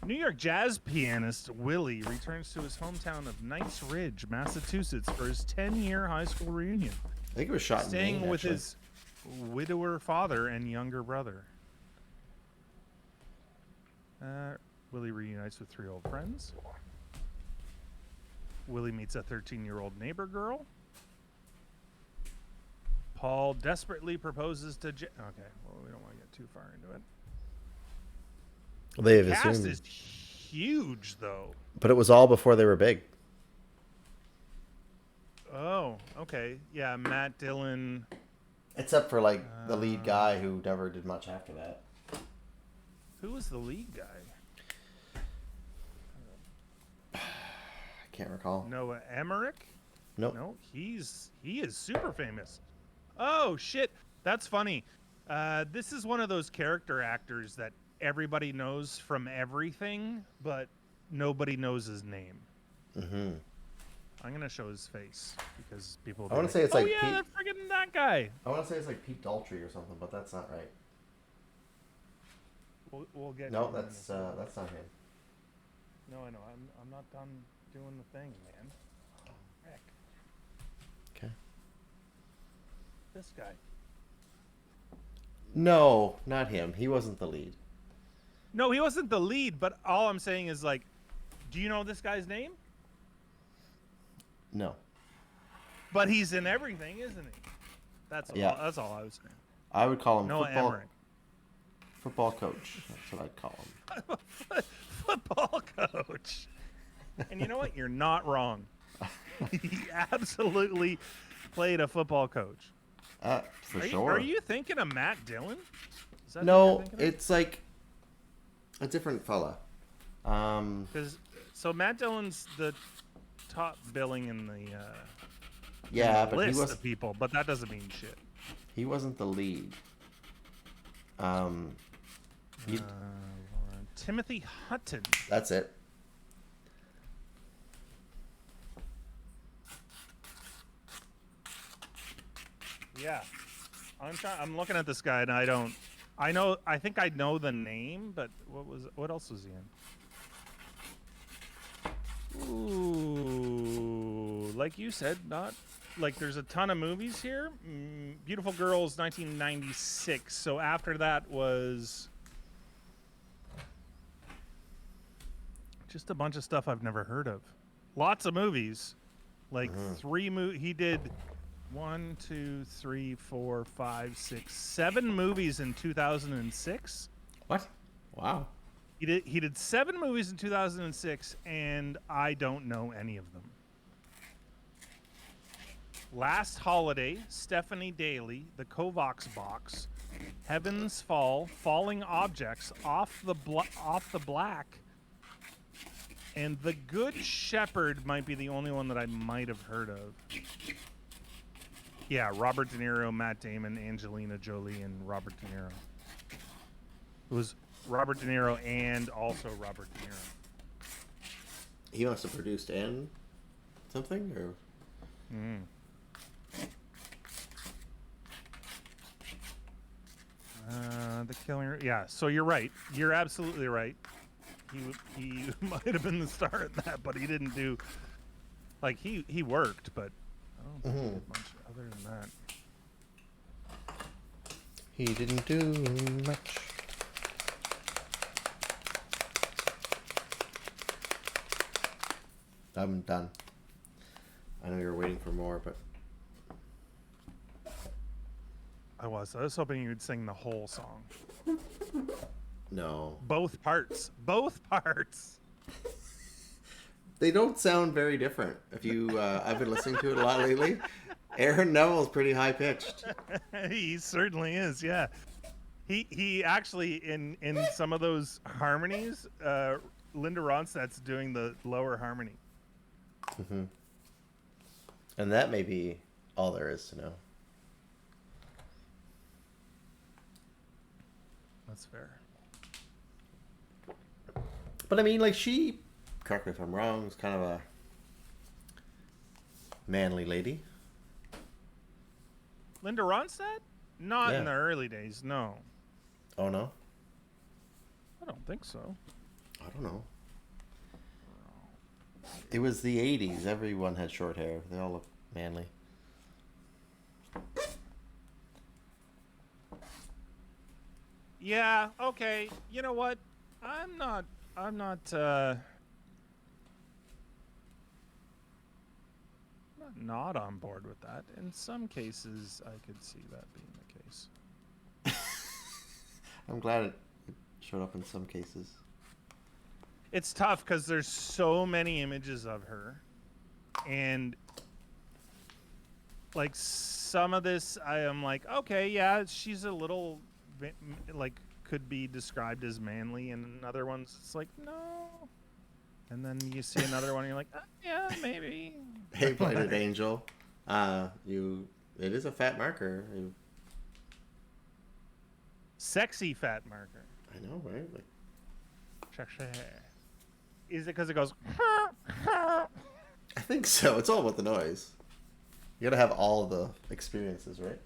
New York jazz pianist Willie returns to his hometown of Knights Ridge, Massachusetts for his 10-year high school reunion. I think it was shot in Staying Maine, with actually. his widower father and younger brother. Willie reunites with 3 old friends. Willie meets a 13-year-old neighbor girl. Paul desperately proposes to okay, well, we don't want to get too far into it. Well, they have Cast assumed. is huge, though. But it was all before they were big. Oh, okay. Yeah, Matt Dillon. Except for, like, the lead guy who never did much after that. Who was the lead guy? I can't recall. Noah Emmerich? Nope. No, he is super famous. Oh shit, that's funny. This is one of those character actors that everybody knows from everything, but nobody knows his name. Mm-hmm. I'm gonna show his face because people. I want to say it's like yeah, Pete. they're friggin' that guy. I want to say it's like Pete Daltrey or something, but that's not right. We'll get. No, to him that's not him. No, I know. I'm not done doing the thing, man. Heck. Okay. This guy. No, not him. He wasn't the lead. No, he wasn't the lead, but all I'm saying is, like, do you know this guy's name? No. But he's in everything, isn't he? That's all. Yeah. That's all I was saying. I would call him Noah football coach. That's what I'd call him. Football coach. And you know what? You're not wrong. He absolutely played a football coach. For Are sure. you thinking of Matt Dillon? Is that who you're No, thinking of? it's like a different fella. So Matt Dillon's the top billing in the Yeah, but list of people, but that doesn't mean shit. he wasn't the lead. Timothy Hutton. That's it. Yeah, I'm looking at this guy, and I think I know the name, but what else was he in? Ooh, like you said, not like there's a ton of movies here. Beautiful Girls, 1996. So after that was just a bunch of stuff I've never heard of. Lots of movies, like he did 1, 2, 3, 4, 5, 6, 7 movies in 2006. What? Wow. He did 7 movies in 2006, and I don't know any of them. Last Holiday, Stephanie Daly, The Kovacs Box, Heaven's Fall, Falling Objects, Off the Black, and The Good Shepherd might be the only one that I might have heard of. Yeah, Robert De Niro, Matt Damon, Angelina Jolie, and Robert De Niro. It was Robert De Niro and also Robert De Niro. He must have produced and something, or. The Killing. Yeah, so you're right. You're absolutely right. He might have been the star at that, but he didn't do. Like he worked, but I don't think he did much other than that. He didn't do much. I'm done. I know you're waiting for more, but I was hoping you'd sing the whole song. no. Both parts. Both parts. They don't sound very different. If you, I've been listening to it a lot lately. Aaron Neville's pretty high pitched. He certainly is. Yeah. He actually in some of those harmonies, Linda Ronstadt's doing the lower harmony. And that may be all there is to know. That's fair. But I mean, like, she, correct me if I'm wrong, is kind of a manly lady. Linda Ronstadt? Not in the early days, no. Oh, no? I don't think so. I don't know. It was the 80s. Everyone had short hair. They all looked manly. Yeah, okay. You know what? I'm not not on board with that. In some cases, I could see that being the case. I'm glad it showed up in some cases. It's tough because there's so many images of her, and like some of this, I am like, okay, yeah, she's a little like could be described as manly, and in other ones, it's like no. And then you see another one, and you're like, yeah, maybe. Hey, Blighted Angel, it is a fat marker. Sexy fat marker. I know, right? Like, is it because it goes? I think so. It's all about the noise. You gotta have all the experiences, right?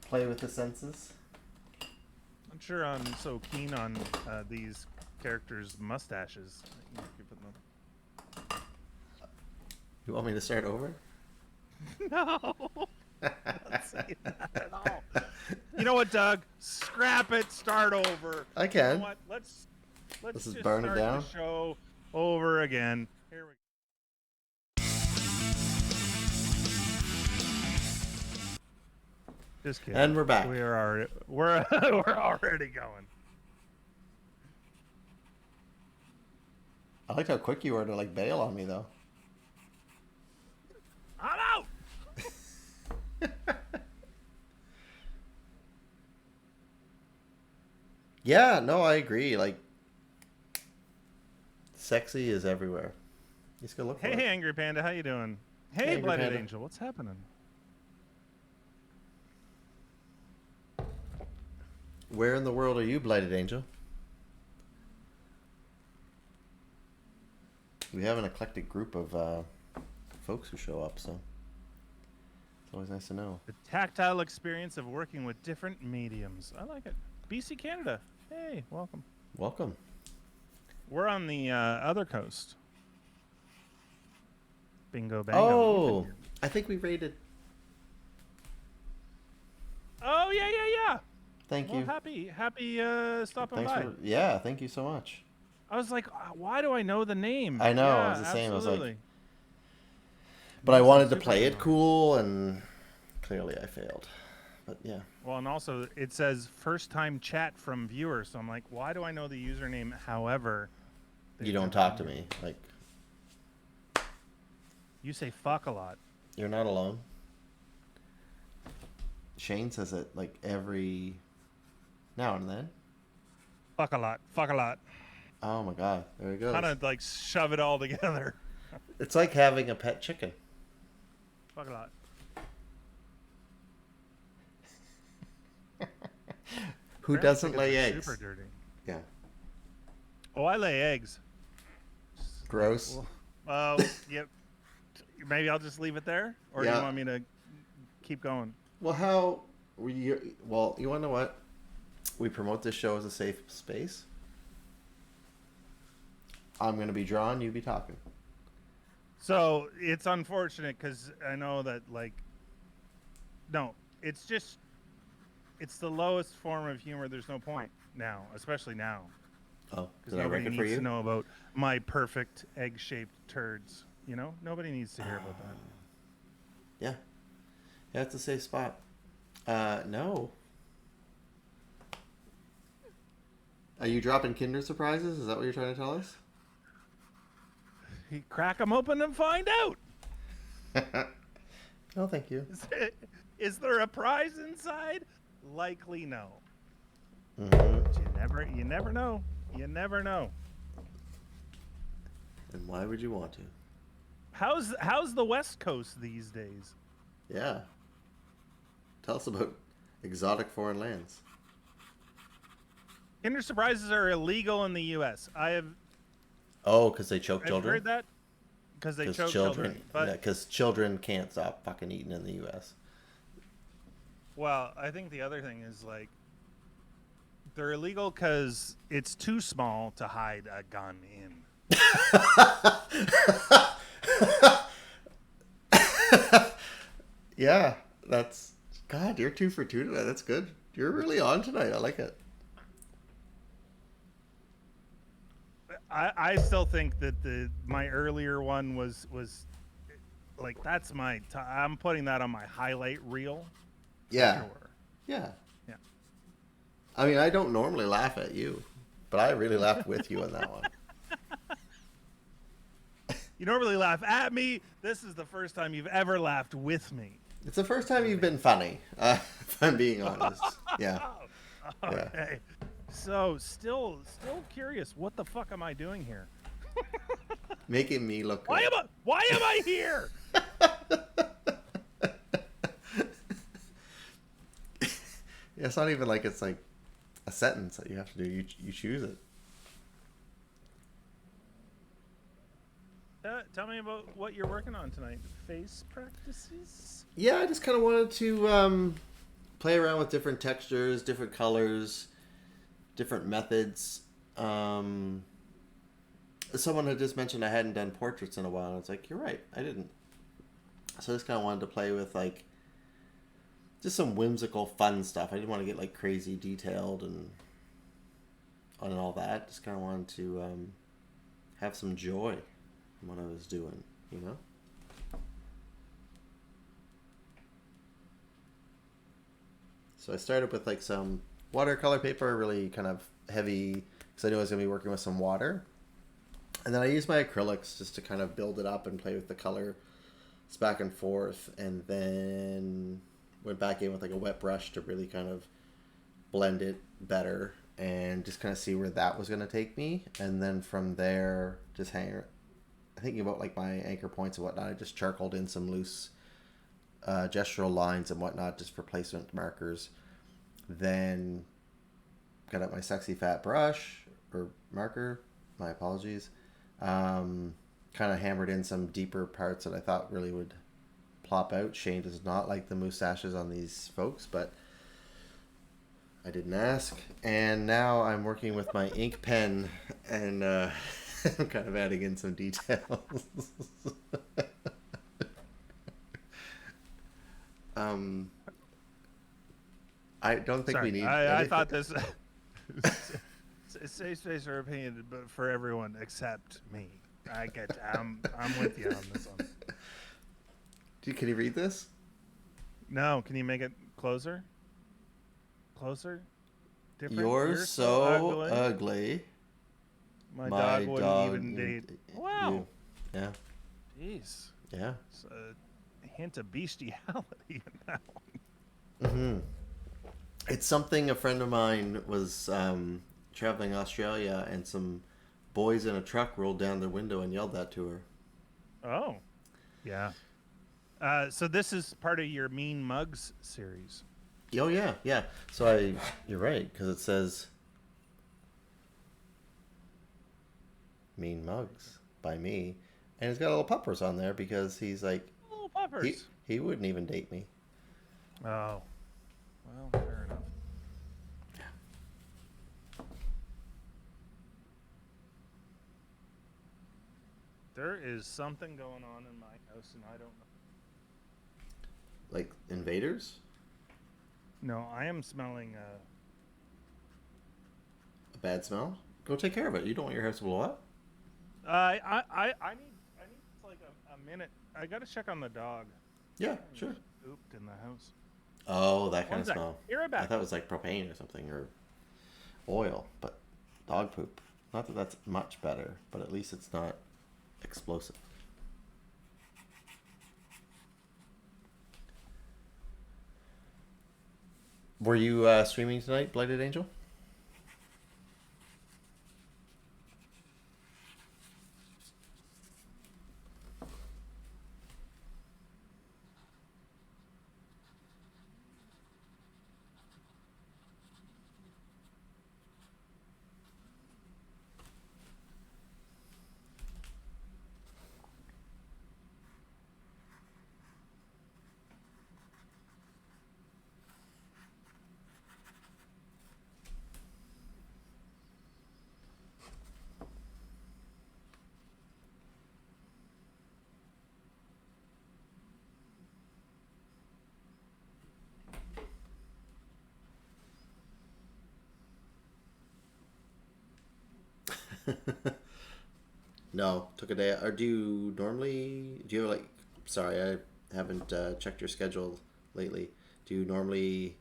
Play with the senses. I'm sure I'm so keen on these characters' mustaches. You want me to start over? No. Not saying that at all. You know what, Doug? Scrap it. Start over. I can. You know what? Let's just just burn it start down. the show over again. Here we go. Just kidding. And we're back. We're already going. I liked how quick you were to like bail on me, though. Yeah, no, I agree. Like, sexy is everywhere. You just go look for Hey, it. Angry Panda, how you doing? Hey, Angry Blighted Panda. Angel, what's happening? Where in the world are you, Blighted Angel? We have an eclectic group of folks who show up, so it's always nice to know. The tactile experience of working with different mediums. I like it. BC Canada. Hey, welcome. Welcome. We're on the other coast. Bingo bango. Oh, I think we rated. Oh yeah. Thank Well, you. happy stopping Thanks by. for. Yeah, thank you so much. I was like, why do I know the name? I know. I Yeah, was the same. I was absolutely. like, but I Makes it wanted to super play it familiar. cool, and clearly I failed. But yeah. Well, and also it says first time chat from viewer, so I'm like, why do I know the username? However, You don't talk to me. Like, You say fuck a lot. you're not alone. Shane says it like every now and then. Fuck a lot. Fuck a lot. Oh my god, there he goes. Kind of like shove it all together. It's like having a pet chicken. Fuck a lot. Who Apparently doesn't chickens lay are eggs? Super dirty. Yeah. Oh, I lay eggs. Gross. Well, yep. Maybe I'll just leave it there, or do Yeah. you want me to keep going? Well, how we? Well, you want to know what? We promote this show as a safe space. I'm going to be drawing, you be talking. So it's unfortunate because I know that no, it's the lowest form of humor. There's no point now, especially now, Oh, because did I nobody wreck it needs for to you? know about my perfect egg-shaped turds. You know, nobody needs to hear about that. Yeah. Yeah, it's a safe spot. No. Are you dropping Kinder surprises? Is that what you're trying to tell us? You crack them open and find out. No, thank you. Is there a prize inside? Likely no. Mm-hmm. But you never know. You never know. And why would you want to? How's the West Coast these days? Yeah. Tell us about exotic foreign lands. Kinder Surprises are illegal in the U.S. Oh, because they choke I've children? heard that because they 'Cause choke children. But yeah, because children can't stop fucking eating in the U.S. well, I think the other thing is they're illegal because it's too small to hide a gun in. Yeah, that's... God, you're 2 for 2 tonight. That's good. You're really on tonight. I like it. I still think that my earlier one was like that's I'm putting that on my highlight reel. Yeah. Sure. Yeah. Yeah. I mean, I don't normally laugh at you, but I really laughed with you on that one. You normally laugh at me. This is the first time you've ever laughed with me. It's the first time you've been funny, if I'm being honest. Yeah. Okay. Yeah. So still curious. What the fuck am I doing here? Making me look good. Why am I here? Yeah, it's not even like it's like a sentence that you have to do. You choose it. Tell me about what you're working on tonight. Face practices? Yeah, I just kind of wanted to play around with different textures, different colors, different methods. Someone had just mentioned I hadn't done portraits in a while, and it's like, you're right, I didn't. So I just kind of wanted to play with just some whimsical, fun stuff. I didn't want to get crazy detailed and all that. Just kind of wanted to have some joy in what I was doing, you know? So I started with some watercolor paper, really kind of heavy, because I knew I was going to be working with some water. And then I used my acrylics just to kind of build it up and play with the color back and forth. And then went back in with a wet brush to really kind of blend it better. and just kind of see where that was going to take me. And then from there, just thinking about like my anchor points and whatnot. I just charcoaled in some loose gestural lines and whatnot just for placement markers. Then got out my sexy fat brush or marker. My apologies. Kind of hammered in some deeper parts that I thought really would plop out. Shane does not like the mustaches on these folks, but I didn't ask. And now I'm working with my ink pen and I'm kind of adding in some details. I don't think we need. I thought this. Safe space for opinion, but for everyone except me. I'm with you on this one. Can you read this? No, can you make it closer? Closer? Different? You're so ugly. My dog wouldn't even date. Wow. You. Yeah. Jeez. Yeah. It's a hint of bestiality in that one. Mm-hmm. It's something a friend of mine was traveling Australia, and some boys in a truck rolled down their window and yelled that to her. Oh. Yeah. So this is part of your Mean Mugs series. Oh yeah, yeah. So you're right, because it says Mean Mugs by me, and it's got little puppers on there because he's like Little puppers. He wouldn't even date me. Oh, well, fair enough. There is something going on in my house, and I don't know. Like invaders? No, I am smelling A bad smell? Go take care of it. You don't want your house to blow up? I need like a minute. I gotta check on the dog. Yeah, sure. Pooped in the house. Oh, that kind of smell. You're I back. thought it was like propane or something, or oil, but dog poop. Not that that's much better, but at least it's not explosive. Were you streaming tonight, Blighted Angel? No, took a day. Or do you have like, sorry, I haven't checked your schedule lately. Do you normally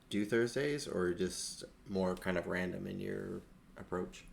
do Thursdays, or just more kind of random in your approach?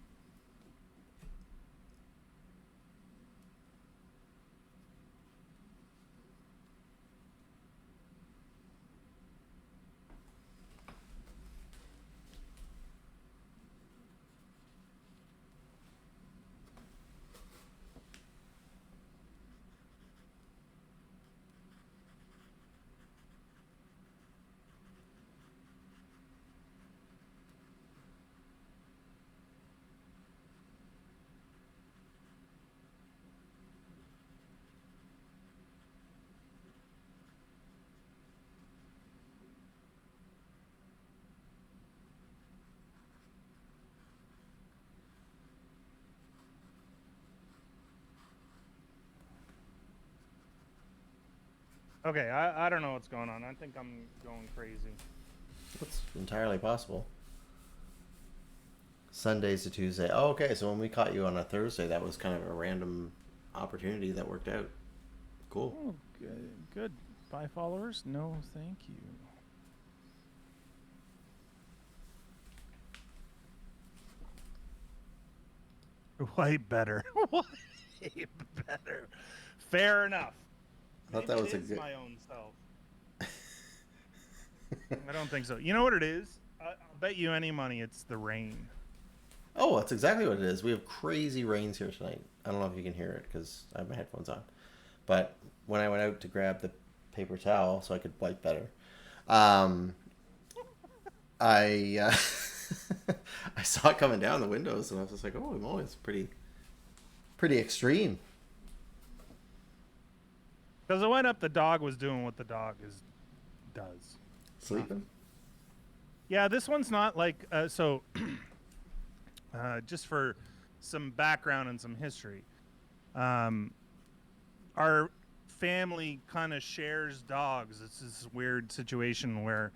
Okay, I don't know what's going on. I think I'm going crazy. That's entirely possible. Sundays to Tuesday. Oh, okay. So when we caught you on a Thursday, that was kind of a random opportunity that worked out. Cool. Oh, good. Good. 5 followers? No, thank you. Way better. Way better. Fair enough. I thought that was a Maybe it good. is my own self. I don't think so. You know what it is? I'll bet you any money it's the rain. Oh, that's exactly what it is. We have crazy rains here tonight. I don't know if you can hear it because I have my headphones on. But when I went out to grab the paper towel so I could wipe better, I I saw it coming down the windows, and I was just like, "Oh, moly, it's pretty extreme." Because I went up, the dog was doing what the dog does. Sleeping? Yeah, this one's not like so. Just for some background and some history, our family kind of shares dogs. It's this weird situation where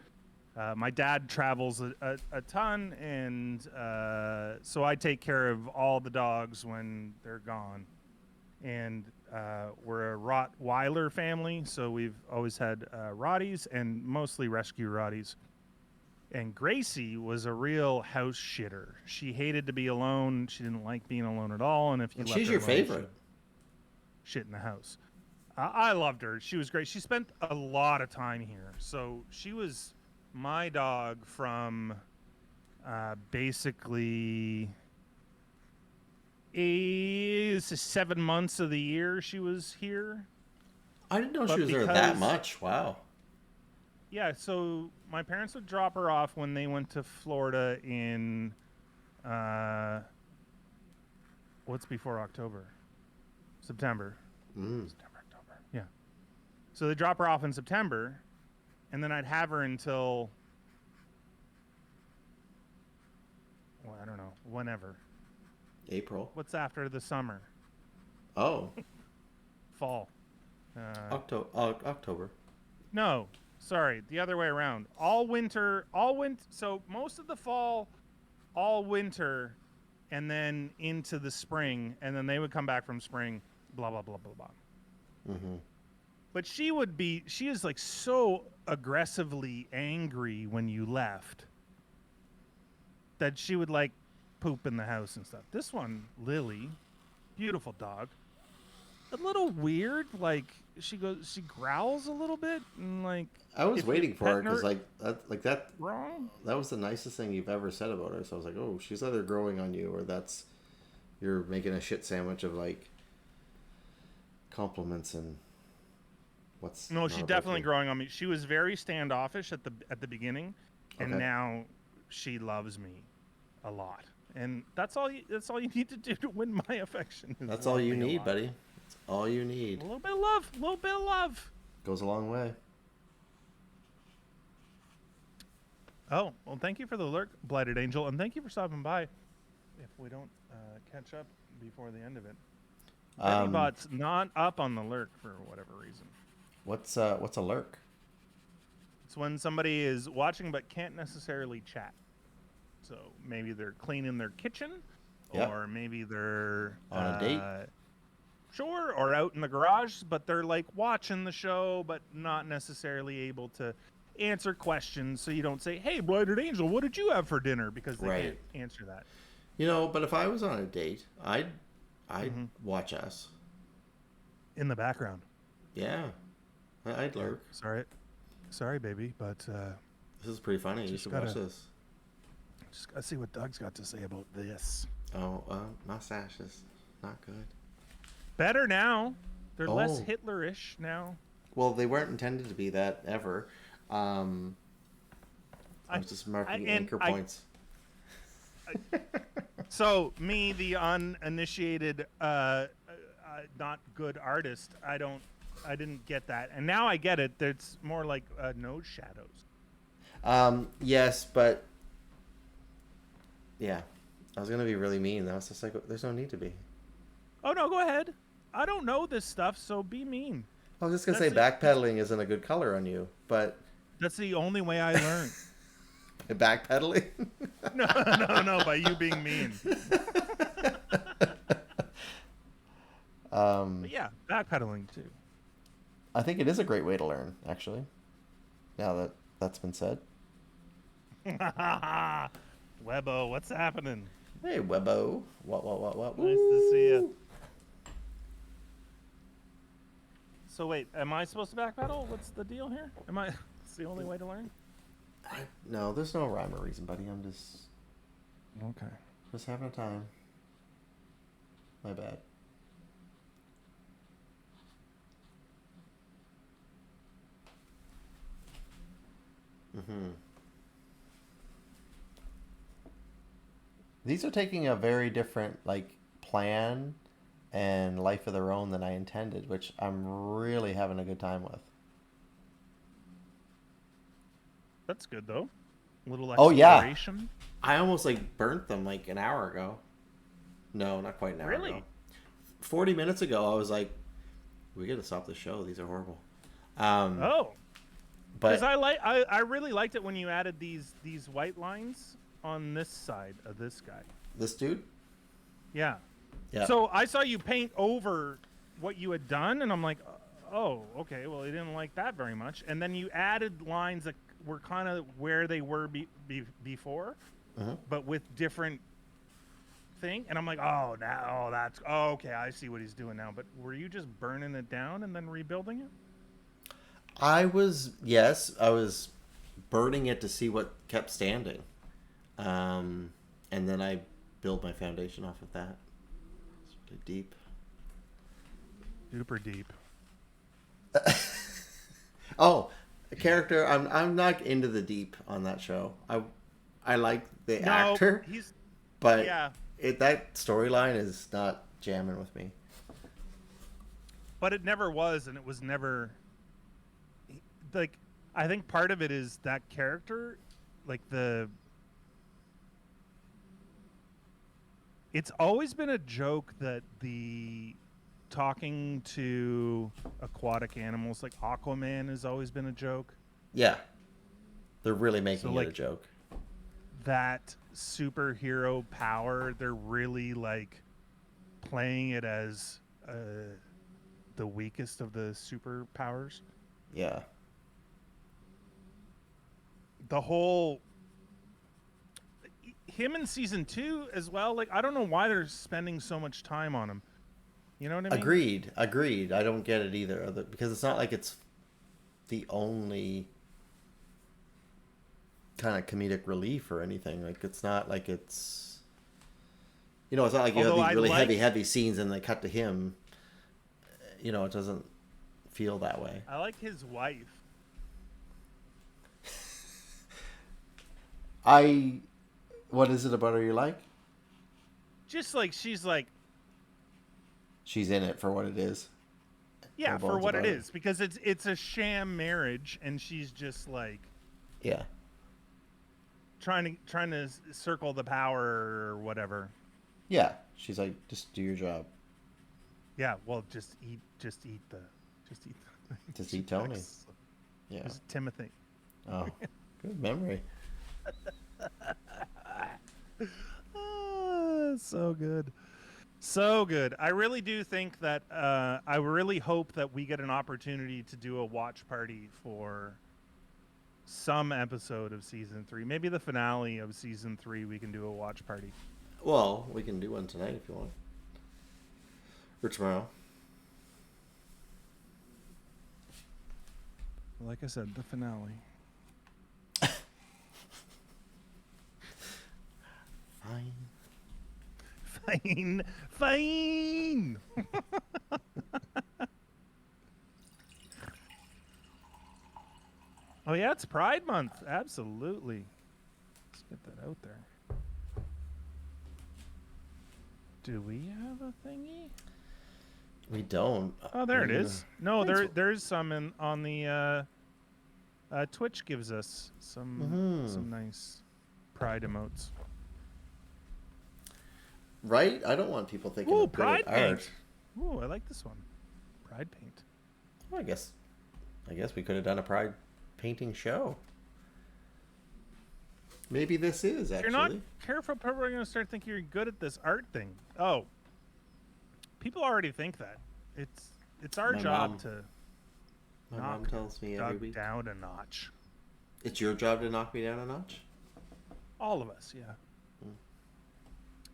my dad travels a ton, and so I take care of all the dogs when they're gone. And we're a Rottweiler family, so we've always had Rotties and mostly rescue Rotties. And Gracie was a real house shitter. She hated to be alone. She didn't like being alone at all. And if you And left she's her your alone, favorite. she'd shit in the house. I loved her. She was great. She spent a lot of time here. So she was my dog from basically 7 months of the year she was here. I didn't know But she was there that because- much. Wow. Yeah, so my parents would drop her off when they went to Florida in what's before October? September. September, October. Yeah. So they drop her off in September, and then I'd have her until, well, I don't know, whenever. April. What's after the summer? Oh. Fall. October. No, sorry, the other way around. So most of the fall, all winter, and then into the spring, and then they would come back from spring, blah, blah, blah, blah, blah. Mm-hmm. But she is like so aggressively angry when you left that she would like poop in the house and stuff. This one, Lily, beautiful dog. A little weird, like she growls a little bit, and like I was if you're waiting for her petting because that wrong. that was the nicest thing you've ever said about her. So I was like, oh, she's either growing on you or you're making a shit sandwich of like compliments and what's. No, not she's about definitely you. growing on me. She was very standoffish at the beginning, and Okay. now she loves me a lot. And that's all you need to do to win my affection. Is That's love all you me a need, lot. buddy. That's all you need. A little bit of love. A little bit of love. Goes a long way. Oh, well, thank you for the alert, Blighted Angel, and thank you for stopping by. If we don't catch up before the end of it. Bot's not up on the lurk for whatever reason. What's a lurk? It's when somebody is watching but can't necessarily chat. So maybe they're cleaning their kitchen, Yep. or maybe they're On a date. Sure, or out in the garage, but they're like watching the show, but not necessarily able to answer questions. So you don't say, "Hey, Blighted Angel, what did you have for dinner?" Because they Right. can't answer that. You know, but if I was on a date, I'd watch us. In the background. Yeah, I'd lurk. Sorry, baby, but This is pretty funny. You Just should watch gotta- this. just gotta see what Doug's got to say about this. Oh, mustache is not good. Better now. They're less Oh. Hitlerish now. Well, they weren't intended to be that ever. I was just marking anchor points. So me, the uninitiated, not good artist, I didn't get that, and now I get it. It's more like nose shadows. Yes, but yeah, I was gonna be really mean. I was just like, there's no need to be. Oh no, go ahead. I don't know this stuff, so be mean. I was just gonna say That's backpedaling isn't a good color on you, but That's the only way I learn. backpedaling. No, by you being mean. But yeah, backpedaling too. I think it is a great way to learn, actually. Now that that's been said. Webbo, what's happening? Hey, Webbo. What? Nice to see you. So wait, am I supposed to backpedal? What's the deal here? It's the only way to learn? No, there's no rhyme or reason, buddy. I'm Okay. just having a time. My bad. These are taking a very different plan and life of their own than I intended, which I'm really having a good time with. That's good though. A little Oh yeah, exploration. I almost burnt them an hour ago. No, not quite an hour ago. Really? 40 minutes ago, I was like, "We got to stop the show. These are horrible." Um, Oh, because but I really liked it when you added these white lines on this side of this guy. this dude, Yeah. yeah, So I saw you paint over what you had done, and I'm like, oh, okay. Well, I didn't like that very much. And then you added lines that were kind of where they were before, but with different thing. And I'm like, oh, okay. I see what he's doing now. But were you just burning it down and then rebuilding it? I was burning it to see what kept standing, and then I build my foundation off of that. Sort of deep. Super deep. Oh, a character. I'm not into the deep on that show. I like the actor, but yeah. That storyline is not jamming with me. But it never was, and it was never I think part of it is that character, it's always been a joke that the talking to aquatic animals like Aquaman has always been a joke. Yeah, they're really making it a joke. That superhero power, they're really playing it as the weakest of the superpowers. Yeah. The whole him in season 2 as well. I don't know why they're spending so much time on him. You know what I mean? Agreed. I don't get it either, because it's not like it's the only kind of comedic relief or anything. It's not like it's it's not like you have these really heavy scenes and they cut to him. It doesn't feel that way. I like his wife. What is it about her you like? Just she's in it for what it is. Yeah, for what it is, because it's a sham marriage, and she's just yeah, trying to circle the power or whatever. Yeah, she's like, just do your job. Yeah, well, just eat Tony. Yeah, just Timothy. Oh, good memory. So good. So good. I really do think that I really hope that we get an opportunity to do a watch party for some episode of season 3. Maybe the finale of season 3 we can do a watch party. Well, we can do one tonight if you want. Or tomorrow. Like I said, the finale. Fine. Oh yeah, it's Pride Month. Absolutely. Let's get that out there. Do we have a thingy? We don't. Oh, there it is. No, there's some on the Twitch gives us some nice Pride emotes. Right? I don't want people thinking of Pride good paint. art. Ooh, I like this one. Pride paint. Well, I guess we could have done a Pride painting show. Maybe this is, actually. If you're not careful, people are going to start thinking you're good at this art thing. Oh. People already think that. It's our job to My mom tells me every week. Down a notch. It's your job to knock me down a notch? All of us, yeah.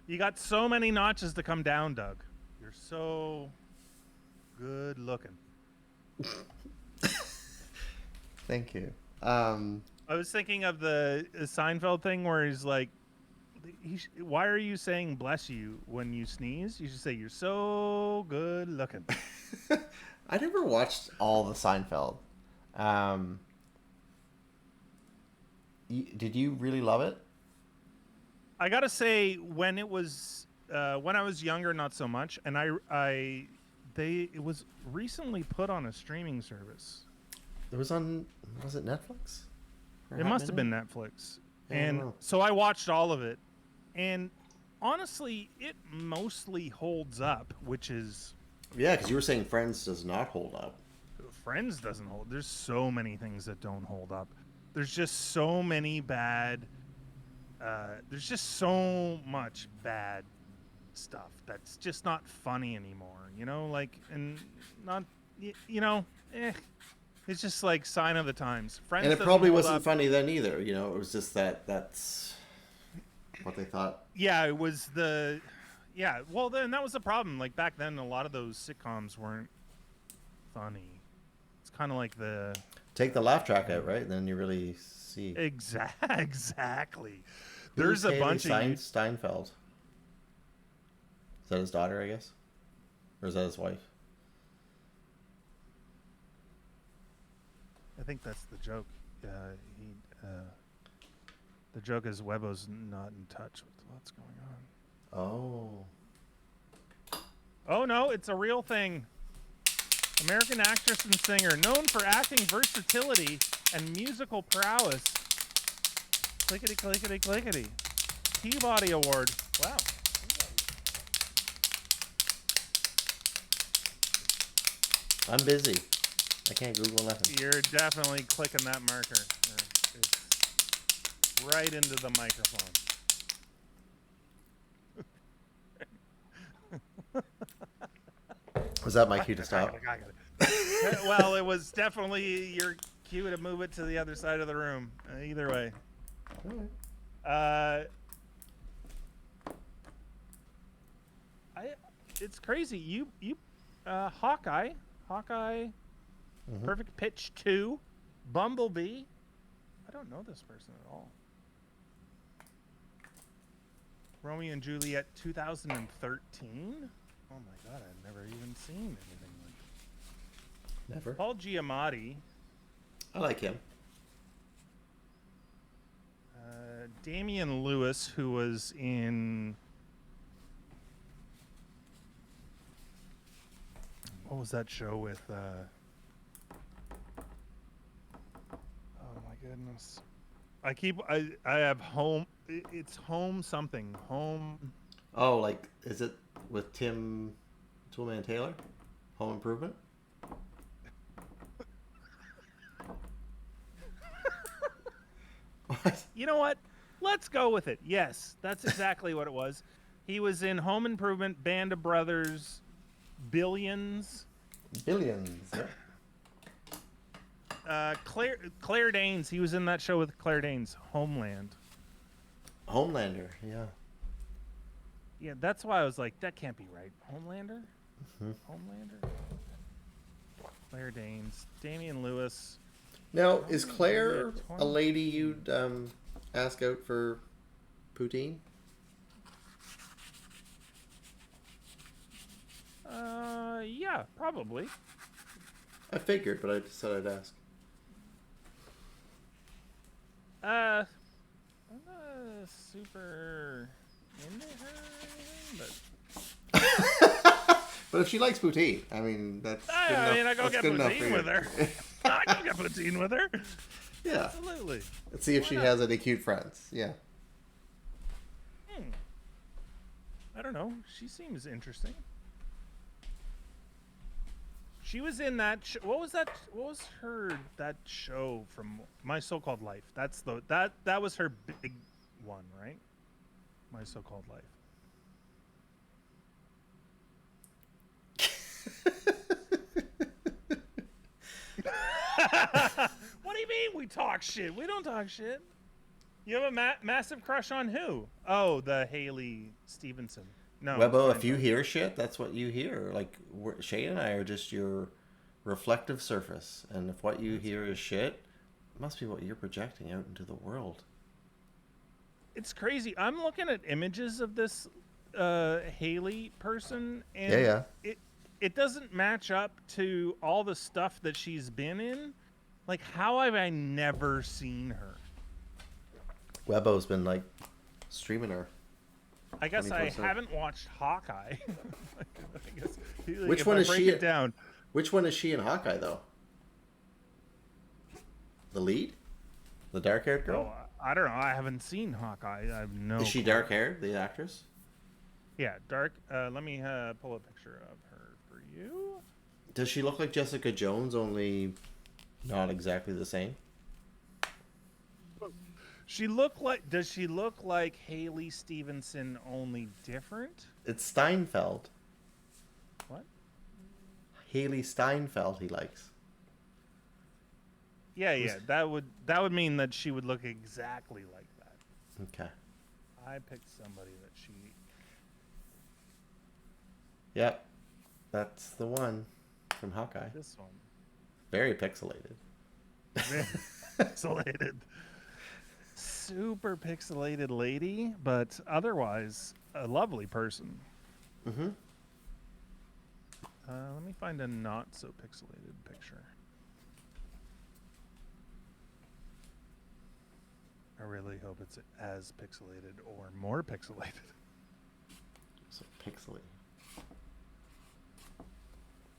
You got so many notches to come down, Doug. You're so good looking. Thank you. I was thinking of the Seinfeld thing where he's like, why are you saying bless you when you sneeze? You should say you're so good looking. I never watched all the Seinfeld. Um, did you really love it? I gotta say, when it was when I was younger, not so much, and it was recently put on a streaming service. It was on. Was it Netflix? For a It hot must have minute? been Netflix, Yeah, I don't and know. so I watched all of it, and honestly, it mostly holds up, which is Yeah, because you were saying Friends does not hold up. Friends doesn't hold. There's so many things that don't hold up. There's just so many bad. There's just so much bad stuff that's just not funny anymore. You know, like and not you know, eh, it's just like sign of the times. And Friends it doesn't probably hold wasn't up. funny then either. You know, it was just that's what they thought. Yeah, it was the yeah. Well, then that was the problem. Like back then, a lot of those sitcoms weren't funny. It's kind of like the Take the laugh track out, right? And then you really see. exactly. Who's There's a Haley bunch of you. Steinfeld? Is that his daughter, I guess? Or is that his wife? I think that's the joke. He, the joke is Webo's not in touch with what's going on. Oh. Oh no, it's a real thing. American actress and singer, known for acting versatility and musical prowess. Clickety clickety clickety. Peabody Award. Wow. I'm busy. I can't Google nothing. You're definitely clicking that marker. It's right into the microphone. Was that my cue to stop? I got it. Well, it was definitely your cue to move it to the other side of the room. Either way. It's crazy. Hawkeye, Mm-hmm. Perfect Pitch 2, Bumblebee. I don't know this person at all. Romeo and Juliet 2013. Oh my god, I've never even seen anything like Never. Paul Giamatti. I like him. Damian Lewis, who was in what was that show with oh my goodness. I have home it's home something. Home Oh, like, is it with Tim Toolman Taylor? Home Improvement? What? You know what? Let's go with it. Yes, that's exactly what it was. He was in Home Improvement, Band of Brothers, Billions. Billions. Yeah. Claire Danes. He was in that show with Claire Danes, Homeland. Homelander, yeah. Yeah, that's why I was like, that can't be right. Homelander? Mm-hmm. Homelander? Claire Danes. Damian Lewis. Now, is Claire a lady you'd ask out for poutine? Yeah, probably. I figured, but I just said I'd ask. I'm not super into her or anything, but But if she likes poutine, I mean, that's good enough. I mean, I go That's get good enough for poutine you. with her. I go get poutine with her. Yeah. Absolutely. Let's see if Why she not? has any cute friends. Yeah. I don't know. She seems interesting. She was in that. What was that? What was that show from My So-Called Life? That's that was her big one, right? My So-Called Life. What do you mean we talk shit? We don't talk shit. You have a massive crush on who? Oh, the Haley Stevenson. No. Webbo, if you hear shit, that's what you hear. Like, Shane and I are just your reflective surface. And if what you hear is shit, must be what you're projecting out into the world. It's crazy. I'm looking at images of this Haley person, Yeah, and yeah. it doesn't match up to all the stuff that she's been in. Like, how have I never seen her? Webbo's been like streaming her. I guess I 24/7. haven't watched Hawkeye. I guess, Which if one I is break she? it down. Which one is she in Hawkeye though? The lead, the dark-haired girl. Oh, I don't know. I haven't seen Hawkeye. I have no. Is she clue. dark-haired? The actress. Yeah, dark. Let me pull a picture of her for you. Does she look like Jessica Jones, only not exactly the same? She look like. Does she look like Haley Stevenson, only different? It's Steinfeld. What? Haley Steinfeld. He likes. Yeah, yeah. That would mean that she would look exactly like that. Okay. I picked somebody that she. Yep. That's the one from Hawkeye. This one. Very pixelated. Pixelated. Super pixelated lady, but otherwise a lovely person. Mm-hmm. Let me find a not so pixelated picture. I really hope it's as pixelated or more pixelated. So pixely.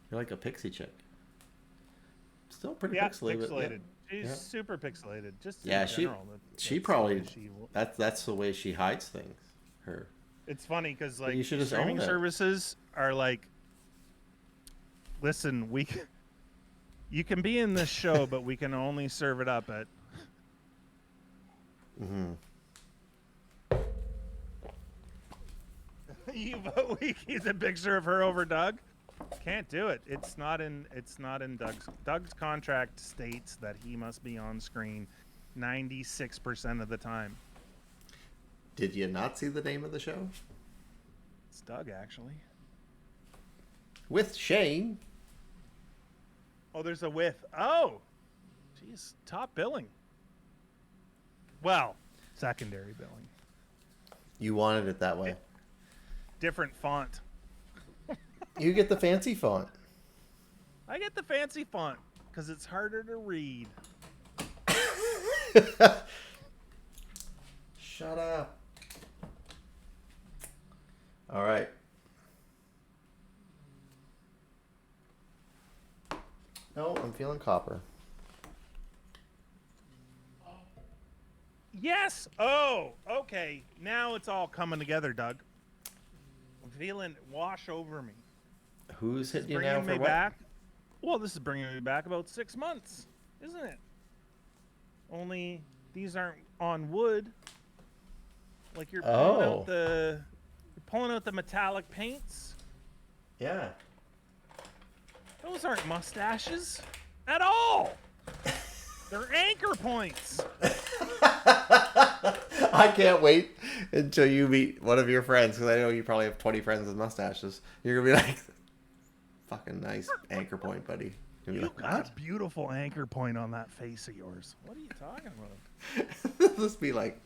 You're like a pixie chick. Still pretty Yeah, pixelated. pixelated. Yeah. She's Yeah. super pixelated. Just in Yeah, general, she that's probably the way she that's the way she hides things. Her. It's funny because But you like should just streaming own it. services are like, listen, you can be in this show, but we can only serve it up at. Mm-hmm. We keep a picture of her over Doug. Can't do it. It's not in Doug's contract states that he must be on screen 96% of the time. Did you not see the name of the show? It's Doug, actually. With Shane. Oh, there's a with. Oh, geez, top billing. Well, secondary billing. You wanted it that way. Different font. You get the fancy font. I get the fancy font because it's harder to read. Shut up. All right. No, I'm feeling copper. Yes. Oh, okay. Now it's all coming together, Doug. I'm feeling wash over me. Who's hitting you now Bringing for me what? back. Well, this is bringing me back about 6 months, isn't it? Only these aren't on wood. Like you're pulling out the metallic paints. Yeah. Those aren't mustaches at all. They're anchor points. I can't wait until you meet one of your friends, because I know you probably have 20 friends with mustaches. You're going to be like, fucking nice anchor point, buddy. You're You gonna be got like, a beautiful anchor point on that face of yours. What are you talking about? what? Just be like,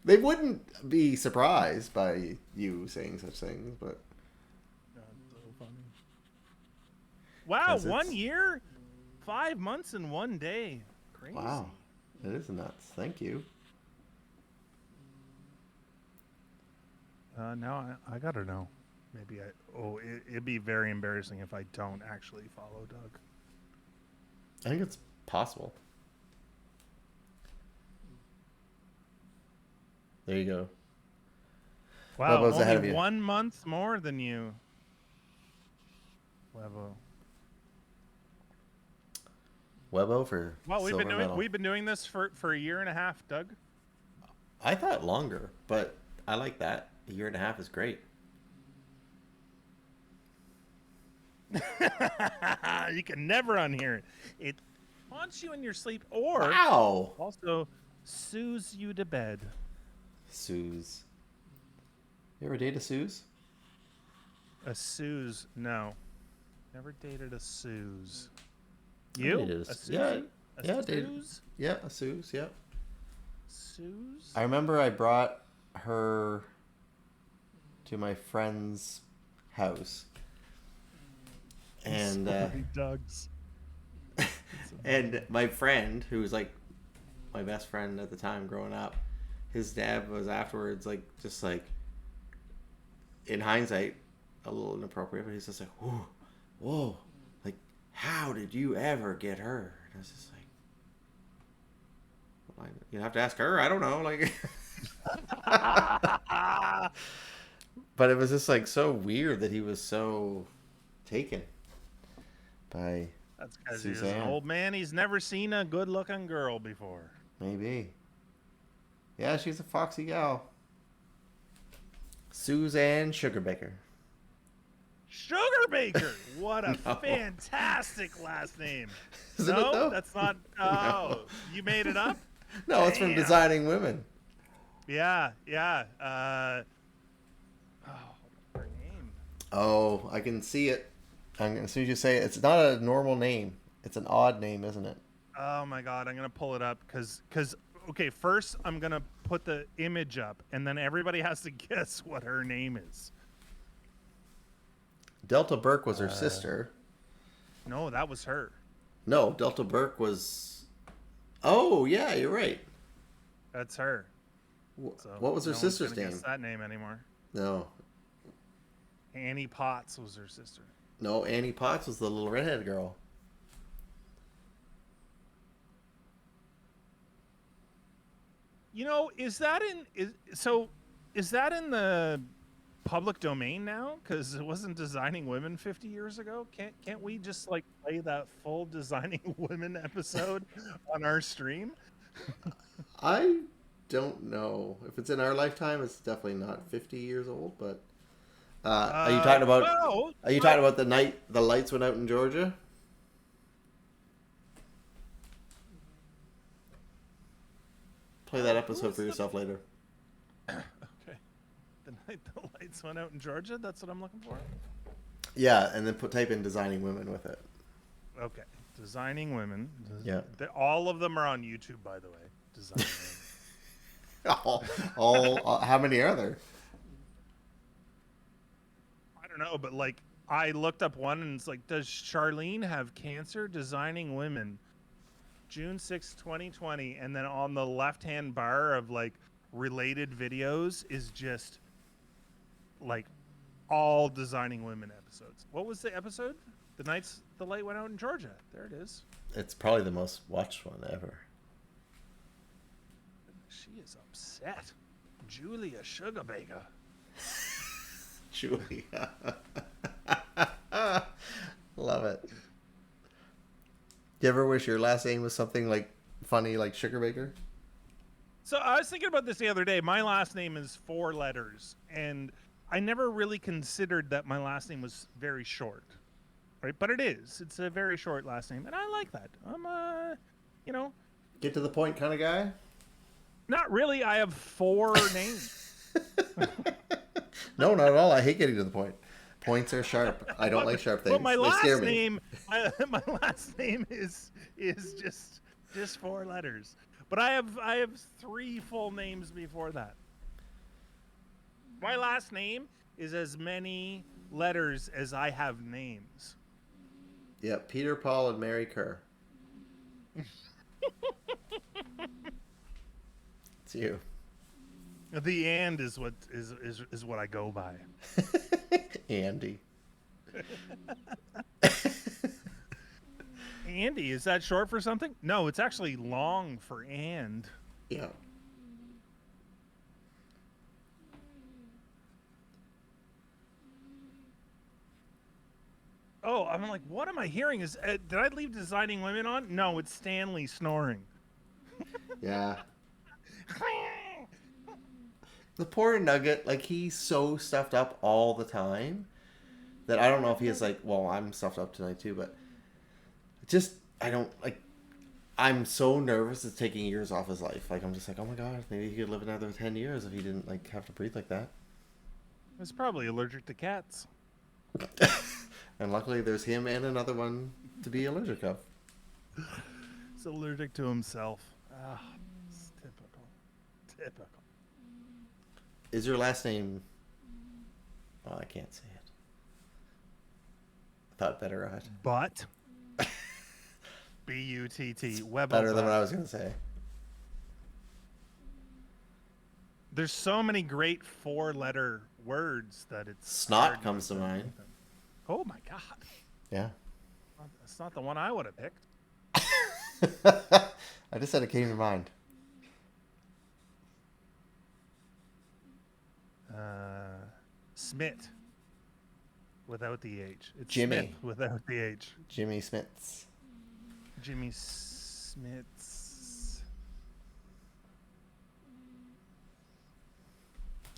they wouldn't be surprised by you saying such things, but God, so funny. Wow, 'Cause 1 it's- year, 5 months and 1 day. Crazy. wow, it is nuts. Thank you. Now I gotta know. Maybe it'd be very embarrassing if I don't actually follow Doug. I think it's possible. There you go. Wow, Webbo's ahead of only you. 1 month more than you. Webbo. Webbo for Well, silver medal. we've been doing this for a year and a half, Doug. I thought longer, but I like that. A year and a half is great. You can never unhear it. It haunts you in your sleep, or Wow. also soothes you to bed. Suze. You ever date a Suze? A Suze? No, never dated a Suze. I You? dated A Suze? yeah, A Yeah, dude. Suze? Yeah, a Suze. Yeah. Suze? I remember I brought her to my friend's house, and So many Dougs. and my friend, who was like my best friend at the time growing up, his dad was afterwards like just like, in hindsight, a little inappropriate, but he's just like, whoa, whoa, like, how did you ever get her? And I was just like, well, you have to ask her. I don't know, like. But it was just like so weird that he was so taken by That's because he's an Suzanne. old man. He's never seen a good-looking girl before. Maybe. Yeah, she's a foxy gal. Suzanne Sugarbaker. Sugarbaker! What a No. fantastic last name. Isn't no, it though? that's not. Oh, No. You made it up? No, it's from Damn. Designing Women. Yeah. Oh, her name. Oh, I can see it. As soon as you say it, it's not a normal name. It's an odd name, isn't it? Oh my God, I'm gonna pull it up because okay, first I'm gonna put the image up, and then everybody has to guess what her name is. Delta Burke was her sister. No, that was her. No, Delta Burke was. Oh, yeah, you're right. That's her. So What was her no one's sister's gonna name? guess that name anymore. No. Annie Potts was her sister. No, Annie Potts was the little redhead girl. You know, is that in the public domain now? Because it wasn't Designing Women 50 years ago. Can't we just like play that full Designing Women episode on our stream? I don't know. If it's in our lifetime, it's definitely not 50 years old, but are you talking about talking about the night the lights went out in Georgia? Play that episode for yourself later. Okay. The night the lights went out in Georgia, that's what I'm looking for. Yeah, and then type in Designing Women with it. Okay. Designing Women. Yeah. All of them are on YouTube, by the way. Designing Women. How many are there? I don't know, but like I looked up one and it's like, does Charlene have cancer? Designing Women, June 6, 2020. And then on the left-hand bar of like related videos is just like all Designing Women episodes. What was the episode? The nights the light went out in Georgia. There it is. It's probably the most watched one ever. She is upset. Julia Sugarbaker. Julia. Love it. Do you ever wish your last name was something like funny like Sugarbaker? So I was thinking about this the other day. My last name is 4 letters, and I never really considered that my last name was very short, right? But it is. It's a very short last name, and I like that. I'm you know, Get to the point kind of guy? not really. I have 4 names. No, not at all. I hate getting to the point. Points are sharp. I don't like sharp things. But my They last scare me. name, my last name is just 4 letters. But I have 3 full names before that. My last name is as many letters as I have names. Yeah, Peter, Paul, and Mary Kerr. It's you. The and is what is what I go by. Andy. Andy, is that short for something? No, it's actually long for and. Yeah. Oh, I'm like, what am I hearing? Did I leave Designing Women on? No, it's Stanley snoring. Yeah. The poor Nugget, like, he's so stuffed up all the time that I don't know if he is like, well, I'm stuffed up tonight too, but just, I don't, like, I'm so nervous it's taking years off his life. Like, I'm just like, oh my God, maybe he could live another 10 years if he didn't, like, have to breathe like that. He's probably allergic to cats. And luckily there's him and another one to be allergic of. He's allergic to himself. Ah, it's typical. Typical. Is your last name? Oh, I can't say it. I thought better of it. But B-U-T-T. Webbo Better than Butt. what I was gonna say. There's so many great 4-letter words that it's Snot hard comes to mind. think them. Oh my god. Yeah. That's not the one I would have picked. I just said it came to mind. Smith. Without the H. It's Jimmy. Smith without the H. Jimmy Smits. Jimmy Smiths.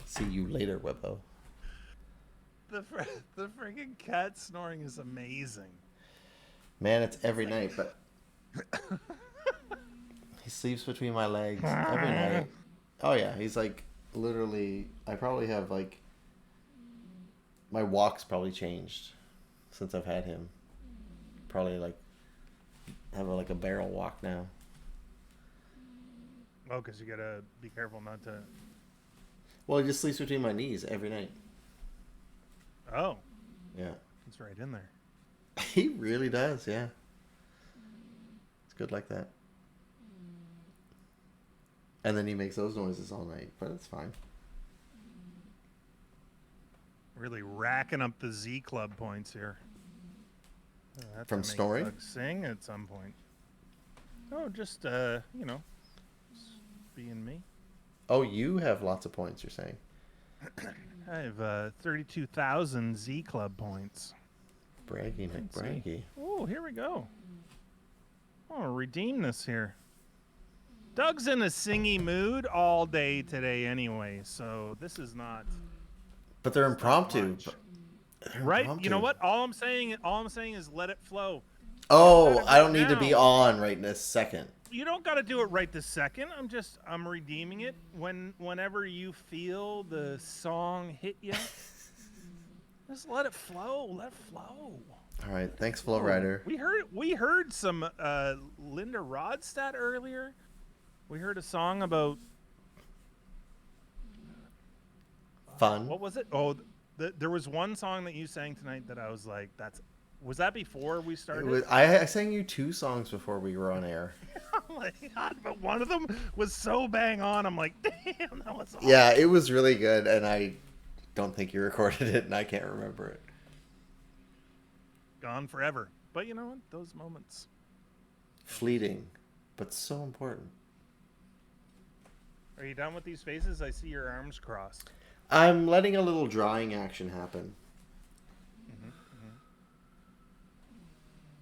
See you later, Webbo. The freaking cat snoring is amazing. Man, it's every night, but he sleeps between my legs every night. Oh yeah, he's like literally. I probably have like my walk's probably changed since I've had him. Probably like have like a barrel walk now. Oh, because you gotta be careful not to. Well, he just sleeps between my knees every night. Oh, Yeah, it's right in there. he really does. Yeah, it's good like that. And then he makes those noises all night, but it's fine. Really racking up the Z Club points here. That's From to make snoring? Doug sing at some point. Oh, just you know, just being me. Oh, you have lots of points. You're saying? I have 32,000 Z Club points. Braggy, Nick, Let's see. braggy. Oh, here we go. Oh, redeem this here. Doug's in a singy mood all day today anyway, so this is not But they're impromptu. much. They're Right? impromptu. You know what? All I'm saying is let it flow. Oh, gotta I do don't it need to be now. on right this second. You don't got to do it right this second. I'm redeeming it whenever you feel the song hit you. Just let it flow. Let it flow. All right, thanks, Flow Rider. We heard some Linda Rodstadt earlier. We heard a song about Fun. what was it? Oh, there was one song that you sang tonight that I was like, was that before we started? I sang you 2 songs before we were on air. Oh my god! But one of them was so bang on. I'm like, damn, that was awesome. Yeah, it was really good, and I don't think you recorded it, and I can't remember it. Gone forever. But you know what? Those moments. Fleeting, but so important. Are you done with these faces? I see your arms crossed. I'm letting a little drying action happen.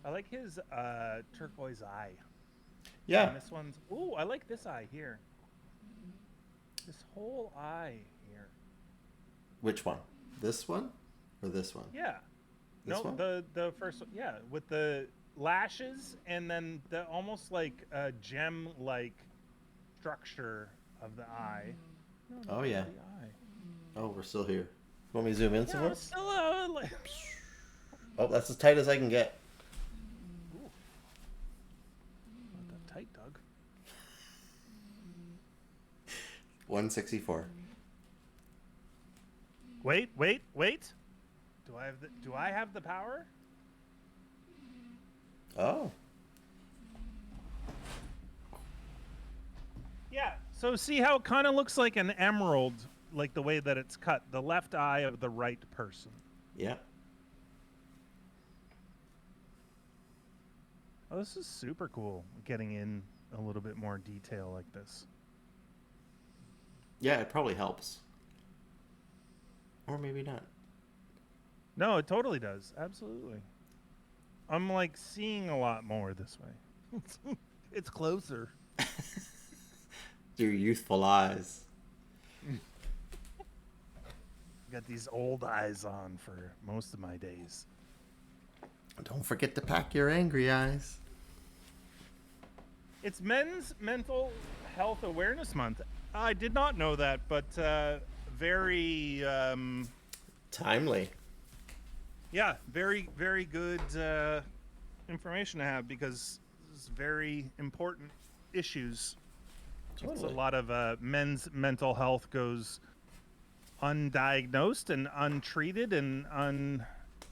I like his turquoise eye. Yeah. And this one's. Ooh, I like this eye here. This whole eye here. Which one? This one or this one? Yeah. This No, one? the first one. Yeah, with the lashes and then the almost like gem-like structure of the eye. No, Oh, yeah. The eye. Oh, we're still here. Want me to zoom in some Yeah, more? I'm still like. Oh, that's as tight as I can get. Ooh. Not that tight, Doug. 164. Wait. Do I have the power? Oh. Yeah. So see how it kind of looks like an emerald, like the way that it's cut. The left eye of the right person. Yeah. Oh, this is super cool. Getting in a little bit more detail like this. Yeah, it probably helps. Or maybe not. No, it totally does. Absolutely. I'm like seeing a lot more this way. It's closer. Your youthful eyes. Got these old eyes on for most of my days. Don't forget to pack your angry eyes. It's Men's Mental Health Awareness Month. I did not know that, but very, Timely. yeah, very, very good information to have because those very important issues. It's a Totally. lot of men's mental health goes undiagnosed and untreated and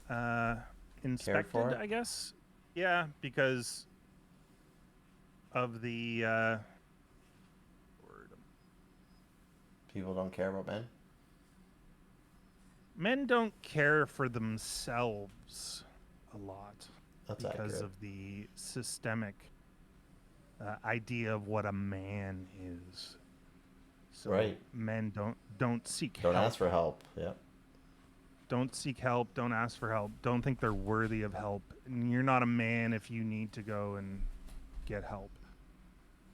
Cared inspected, for. I guess. Yeah, because of the word. People don't care about men. Men don't care for themselves a lot That's because accurate. of the systemic idea of what a man is. So Right. men don't seek Don't help. ask for help. Yeah. Don't seek help. Don't ask for help. Don't think they're worthy of help. And you're not a man if you need to go and get help.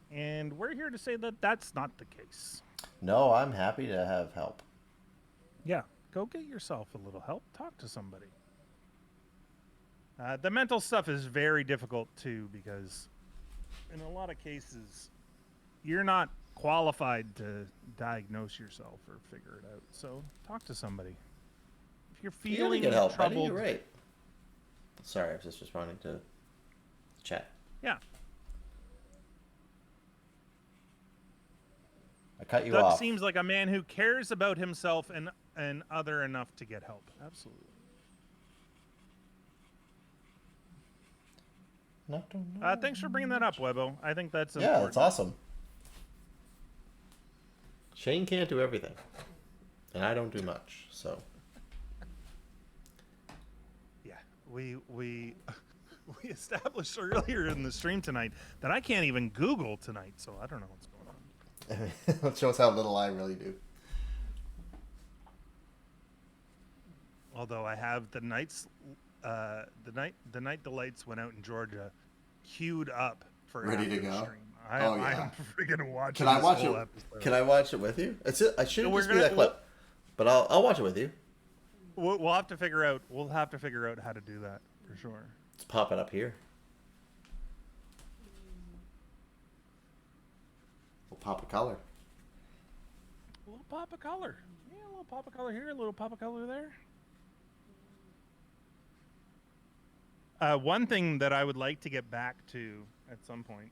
And we're here to say that that's not the case. No, I'm happy to have help. Yeah, go get yourself a little help. Talk to somebody. The mental stuff is very difficult too because in a lot of cases, you're not qualified to diagnose yourself or figure it out. So talk to somebody. If you're You gotta feeling get help, buddy. troubled, You're right. Sorry, I was just responding to chat. yeah. I cut you Doug off. seems like a man who cares about himself and other enough to get help. Absolutely. No, Thanks for bringing that up, Webbo. I think that's yeah, important. that's awesome. Shane can't do everything, and I don't do much. So Yeah, we we established earlier in the stream tonight that I can't even Google tonight, so I don't know what's going on. that shows how little I really do. Although I have the night delights went out in Georgia, queued up for Ready to after the go? stream. Oh, yeah. I'm freaking watching. Can I this watch whole it? episode. Can I watch it with you? I should We're just be gonna- that clip, but I'll watch it with you. We'll have to figure out. We'll have to figure out how to do that for sure. Let's pop it up here. We'll pop a color. A little pop of color. Yeah, a little pop of color here, a little pop of color there. One thing that I would like to get back to at some point.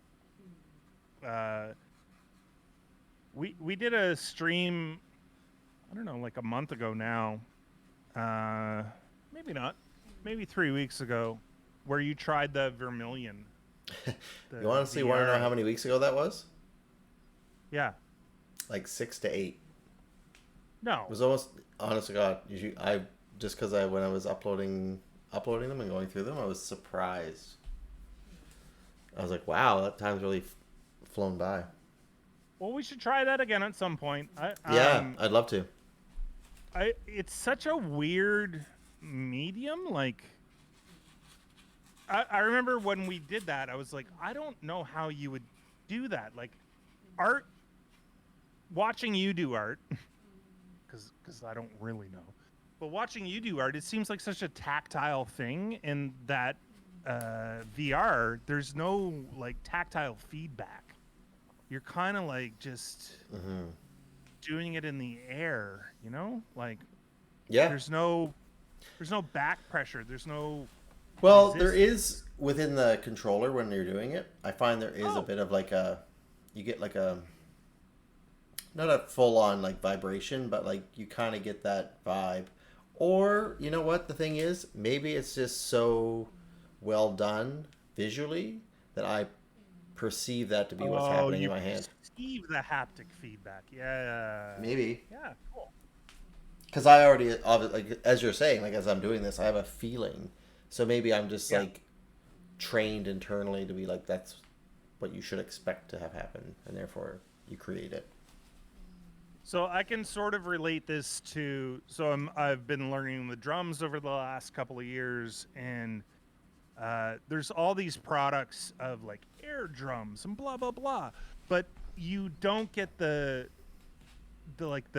We did a stream, I don't know, like a month ago now. Maybe not. Maybe 3 weeks ago, where you tried the Vermilion. You honestly want to know how many weeks ago that was? Yeah. Like 6 to 8. No. It was almost, honest to God, I just because when I was uploading them and going through them, I was surprised. I was like, wow, that time's really flown by. Well, we should try that again at some point. Yeah, I'd love to. It's such a weird medium. Like, I remember when we did that, I was like, I don't know how you would do that. Like, art, watching you do art, because I don't really know. But watching you do art, it seems like such a tactile thing. In that VR, there's no like tactile feedback. You're kind of like just doing it in the air, you know? Like, Yeah. there's no back pressure. There's no. Well, there is within the controller when you're doing it. I find there is a bit of like you get like not a full on like vibration, but like you kind of get that vibe. Or, you know what the thing is? Maybe it's just so well done visually that I perceive that to be what's happening in my hand. Perceive the haptic feedback. Yeah. Maybe. Yeah, cool. Because I already, like, as you're saying, like as I'm doing this, I have a feeling. So maybe I'm just like trained internally to be like, that's what you should expect to have happen, and therefore you create it. So I can sort of relate this to. I've been learning the drums over the last couple of years, and there's all these products of like air drums and blah blah blah, but you don't get the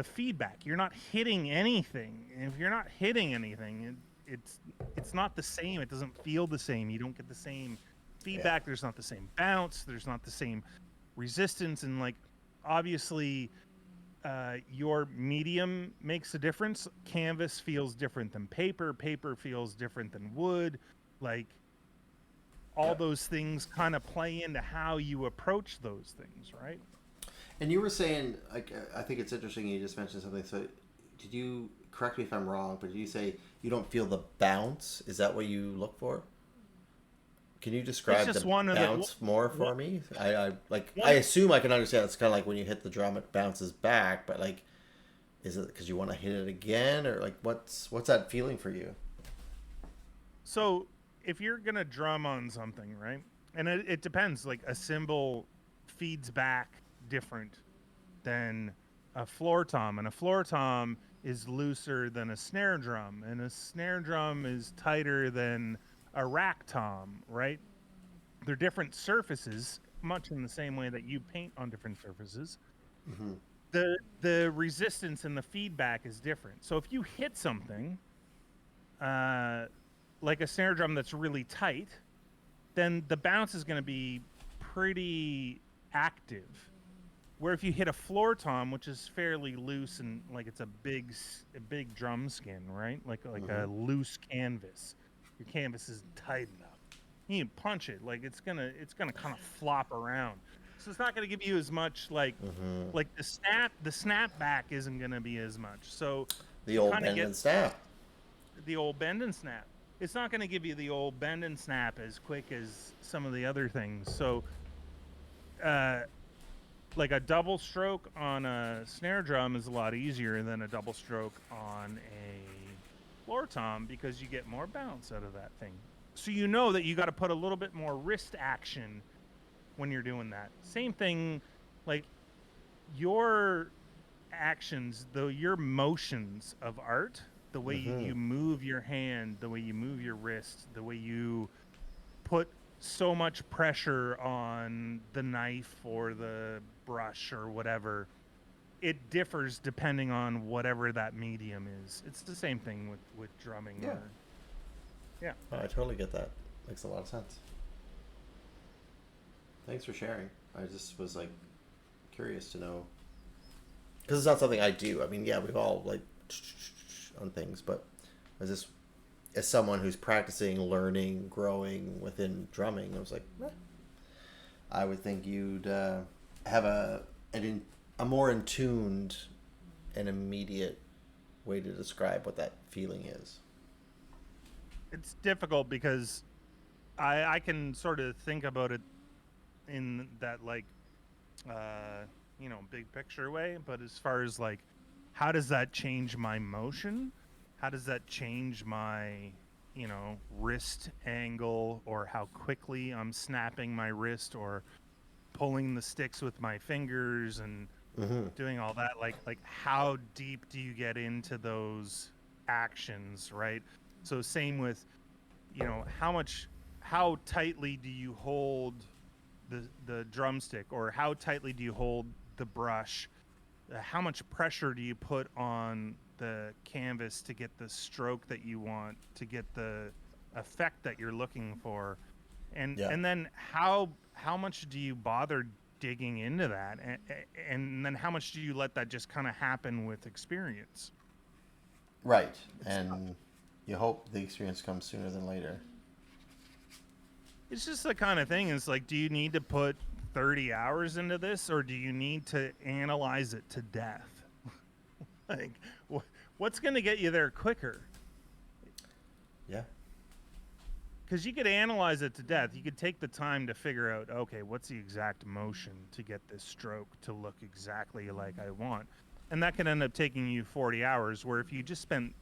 feedback. You're not hitting anything, and if you're not hitting anything, it's not the same. It doesn't feel the same. You don't get the same feedback. There's not the same bounce. There's not the same resistance, and like obviously. Your medium makes a difference. Canvas feels different than paper. Paper feels different than wood. Like, all Yeah. those things kind of play into how you approach those things, right? And you were saying, like, I think it's interesting. You just mentioned something. So, did you correct me if I'm wrong? But did you say you don't feel the bounce? Is that what you look for? Can you It's describe just the one of the bounce more one, for me? I like. I one assume I can understand. It's kind of like when you hit the drum, it bounces back. But like, is it because you want to hit it again, or like, what's that feeling for you? So if you're gonna drum on something, right? And it depends. Like a cymbal feeds back different than a floor tom, and a floor tom is looser than a snare drum, and a snare drum is tighter than a rack tom, right? They're different surfaces, much in the same way that you paint on different surfaces. Mm-hmm. The resistance and the feedback is different. So if you hit something, uh, like a snare drum that's really tight, then the bounce is going to be pretty active. Where if you hit a floor tom, which is fairly loose and like it's a big drum skin, right? Like Mm-hmm. a loose canvas. Your canvas is tight enough. You can punch it, like it's gonna kind of flop around. So it's not gonna give you as much Mm-hmm. like the snap back isn't gonna be as much. So The you old kind of bend get and snap. the old bend and snap. It's not gonna give you the old bend and snap as quick as some of the other things. So uh like a double stroke on a snare drum is a lot easier than a double stroke on a floor tom because you get more bounce out of that thing. So you know that you got to put a little bit more wrist action when you're doing that. Same thing, like your actions, though your motions of art, the way Mm-hmm. you move your hand, the way you move your wrist, the way you put so much pressure on the knife or the brush or whatever, it differs depending on whatever that medium is. It's the same thing with drumming Yeah. or yeah. Oh, I totally get that. Makes a lot of sense. Thanks for sharing. I just was like curious to know because it's not something I do. I mean, yeah, we've all like on things, but as someone who's practicing, learning, growing within drumming, I was like, I would think you'd have a more in tuned and immediate way to describe what that feeling is. It's difficult because I can sort of think about it in that like uh big picture way, but as far as like how does that change my motion, how does that change my wrist angle, or how quickly I'm snapping my wrist or pulling the sticks with my fingers and Mm-hmm. doing all that, like how deep do you get into those actions, right? So same with how tightly do you hold the drumstick, or how tightly do you hold the brush, how much pressure do you put on the canvas to get the stroke that you want, to get the effect that you're looking for, and Yeah. and then how much do you bother digging into that, and then how much do you let that just kind of happen with experience? Right. It's And you hope the experience comes sooner than later. it's just the kind of thing. It's like, do you need to put 30 hours into this, or do you need to analyze it to death? Like, what's going to get you there quicker? Yeah. Because you could analyze it to death. You could take the time to figure out, okay, what's the exact motion to get this stroke to look exactly like I want. And that could end up taking you 40 hours, where if you just spent,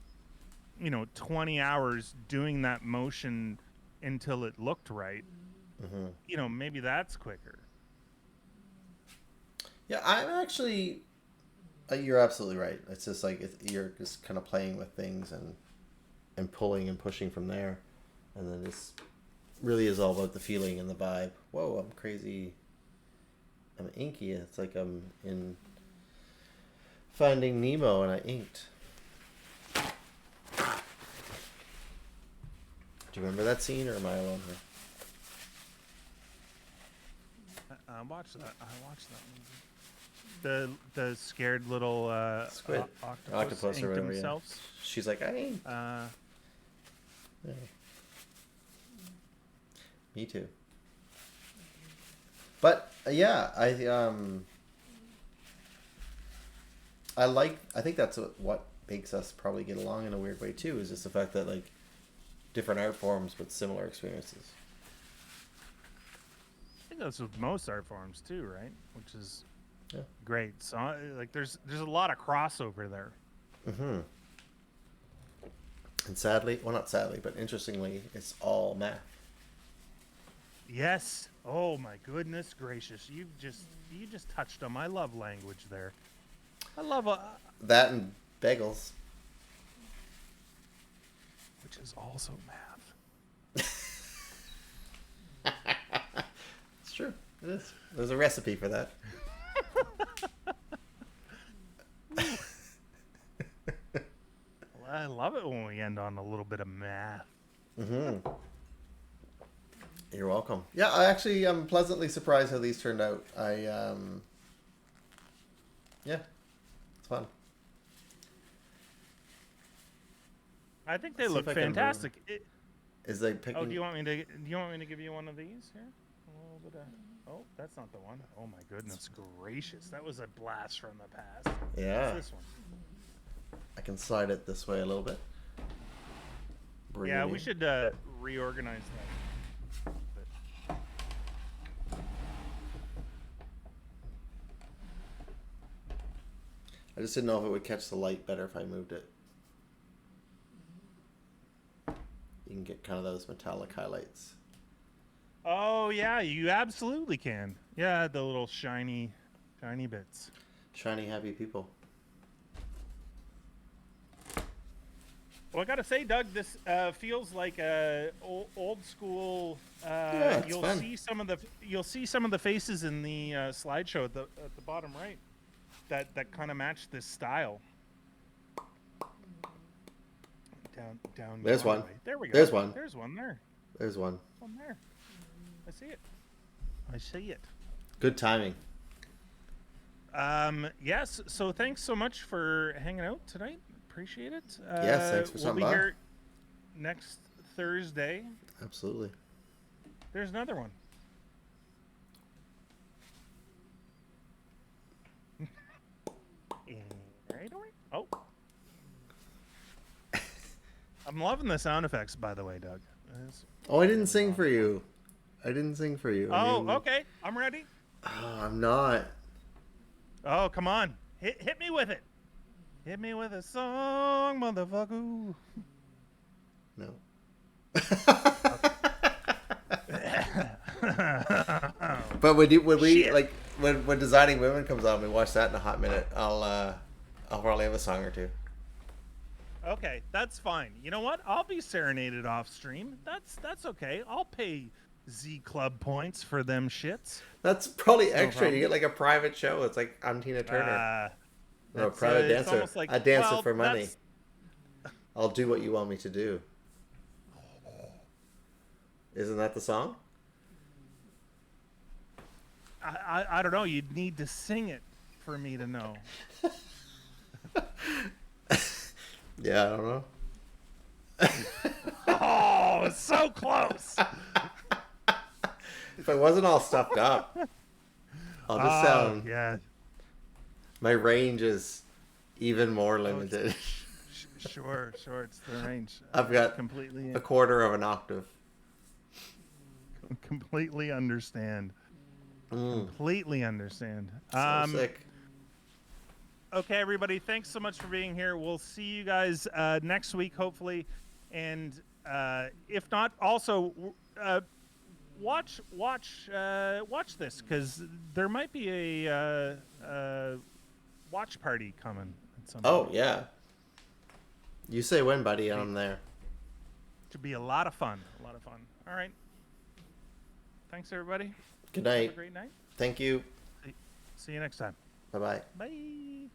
20 hours doing that motion until it looked right, Mm-hmm. maybe that's quicker. Yeah, I'm actually. You're absolutely right. It's just like you're just kind of playing with things and pulling and pushing from there, and then this really is all about the feeling and the vibe. Whoa, I'm crazy. I'm inky. It's like I'm in Finding Nemo and I inked. Do you remember that scene, or am I alone here? I watched that. I watched that movie. The scared little Squid, octopus or inked whatever. Yeah. themselves. She's like, I inked. Uh, Yeah. Me too. But yeah, I think that's what makes us probably get along in a weird way too, is just the fact that like different art forms but similar experiences. I think that's with most art forms too, right? Which is Yeah. great. So like there's a lot of crossover there. Mm-hmm. And sadly, well, not sadly, but interestingly, it's all math. Yes. Oh my goodness gracious. You just touched on my love language there. I love That and bagels. which is also math. It's true. It is. There's a recipe for that. I love it when we end on a little bit of math. Mm-hmm. You're welcome. Yeah, I'm pleasantly surprised how these turned out. Yeah, it's fun. I think they See look if I can fantastic. Is they picking? Oh, do you want me to give you one of these here? A little bit of. Oh, that's not the one. Oh my goodness gracious, that was a blast from the past. Yeah. What's this one? I can slide it this way a little bit. Bring Yeah, it we in. should reorganize that. But I just didn't know if it would catch the light better if I moved it. You can get kind of those metallic highlights. oh yeah, you absolutely can. Yeah, the little shiny bits. Shiny, happy people. Well, I gotta say, Doug, this feels like a old school. Yeah, it's you'll fun. see some of the faces in the slideshow at the bottom right that kind of match this style. Down. There's one. Way. There we go. There's one. There's one there. There's one. One there. I see it. I see it. Good timing. Yes. So thanks so much for hanging out tonight. Appreciate it. Yes, thanks for we'll stopping be by. here next Thursday. Absolutely. There's another one. Right away. Oh. I'm loving the sound effects, by the way, Doug. Oh, I didn't sing for you. I didn't sing for you. Oh, okay. I'm ready. Oh, I'm not. Oh, come on. Hit me with it. Hit me with a song, motherfucker. No. But when we Shit. like when Designing Women comes on, we watch that in a hot minute. I'll probably have a song or two. Okay, that's fine. You know what? I'll be serenaded off stream. That's okay. I'll pay Z Club points for them shits. That's probably extra. problem. You get like a private show. It's like I'm Tina Turner. Or a That's, private it's dancer. almost like- A dancer well, for money. that's- I'll do what you want me to do. Isn't that the song? I don't know. You'd need to sing it for me to know. Yeah, I don't know. Oh, so close. If I wasn't all stuffed up, I'll just sound. Yeah. My range is even more limited. Sure. It's the range. I've got completely a quarter of an octave. completely understand. Completely understand. So sick. Okay, everybody. Thanks so much for being here. We'll see you guys next week, hopefully. And if not, also watch this, because there might be a watch party coming at some Oh point. yeah. You say when, buddy. I'm there. Should be a lot of fun. All right. Thanks, everybody. Good Have a night. great night. Thank you. See you next time. Bye bye. Bye.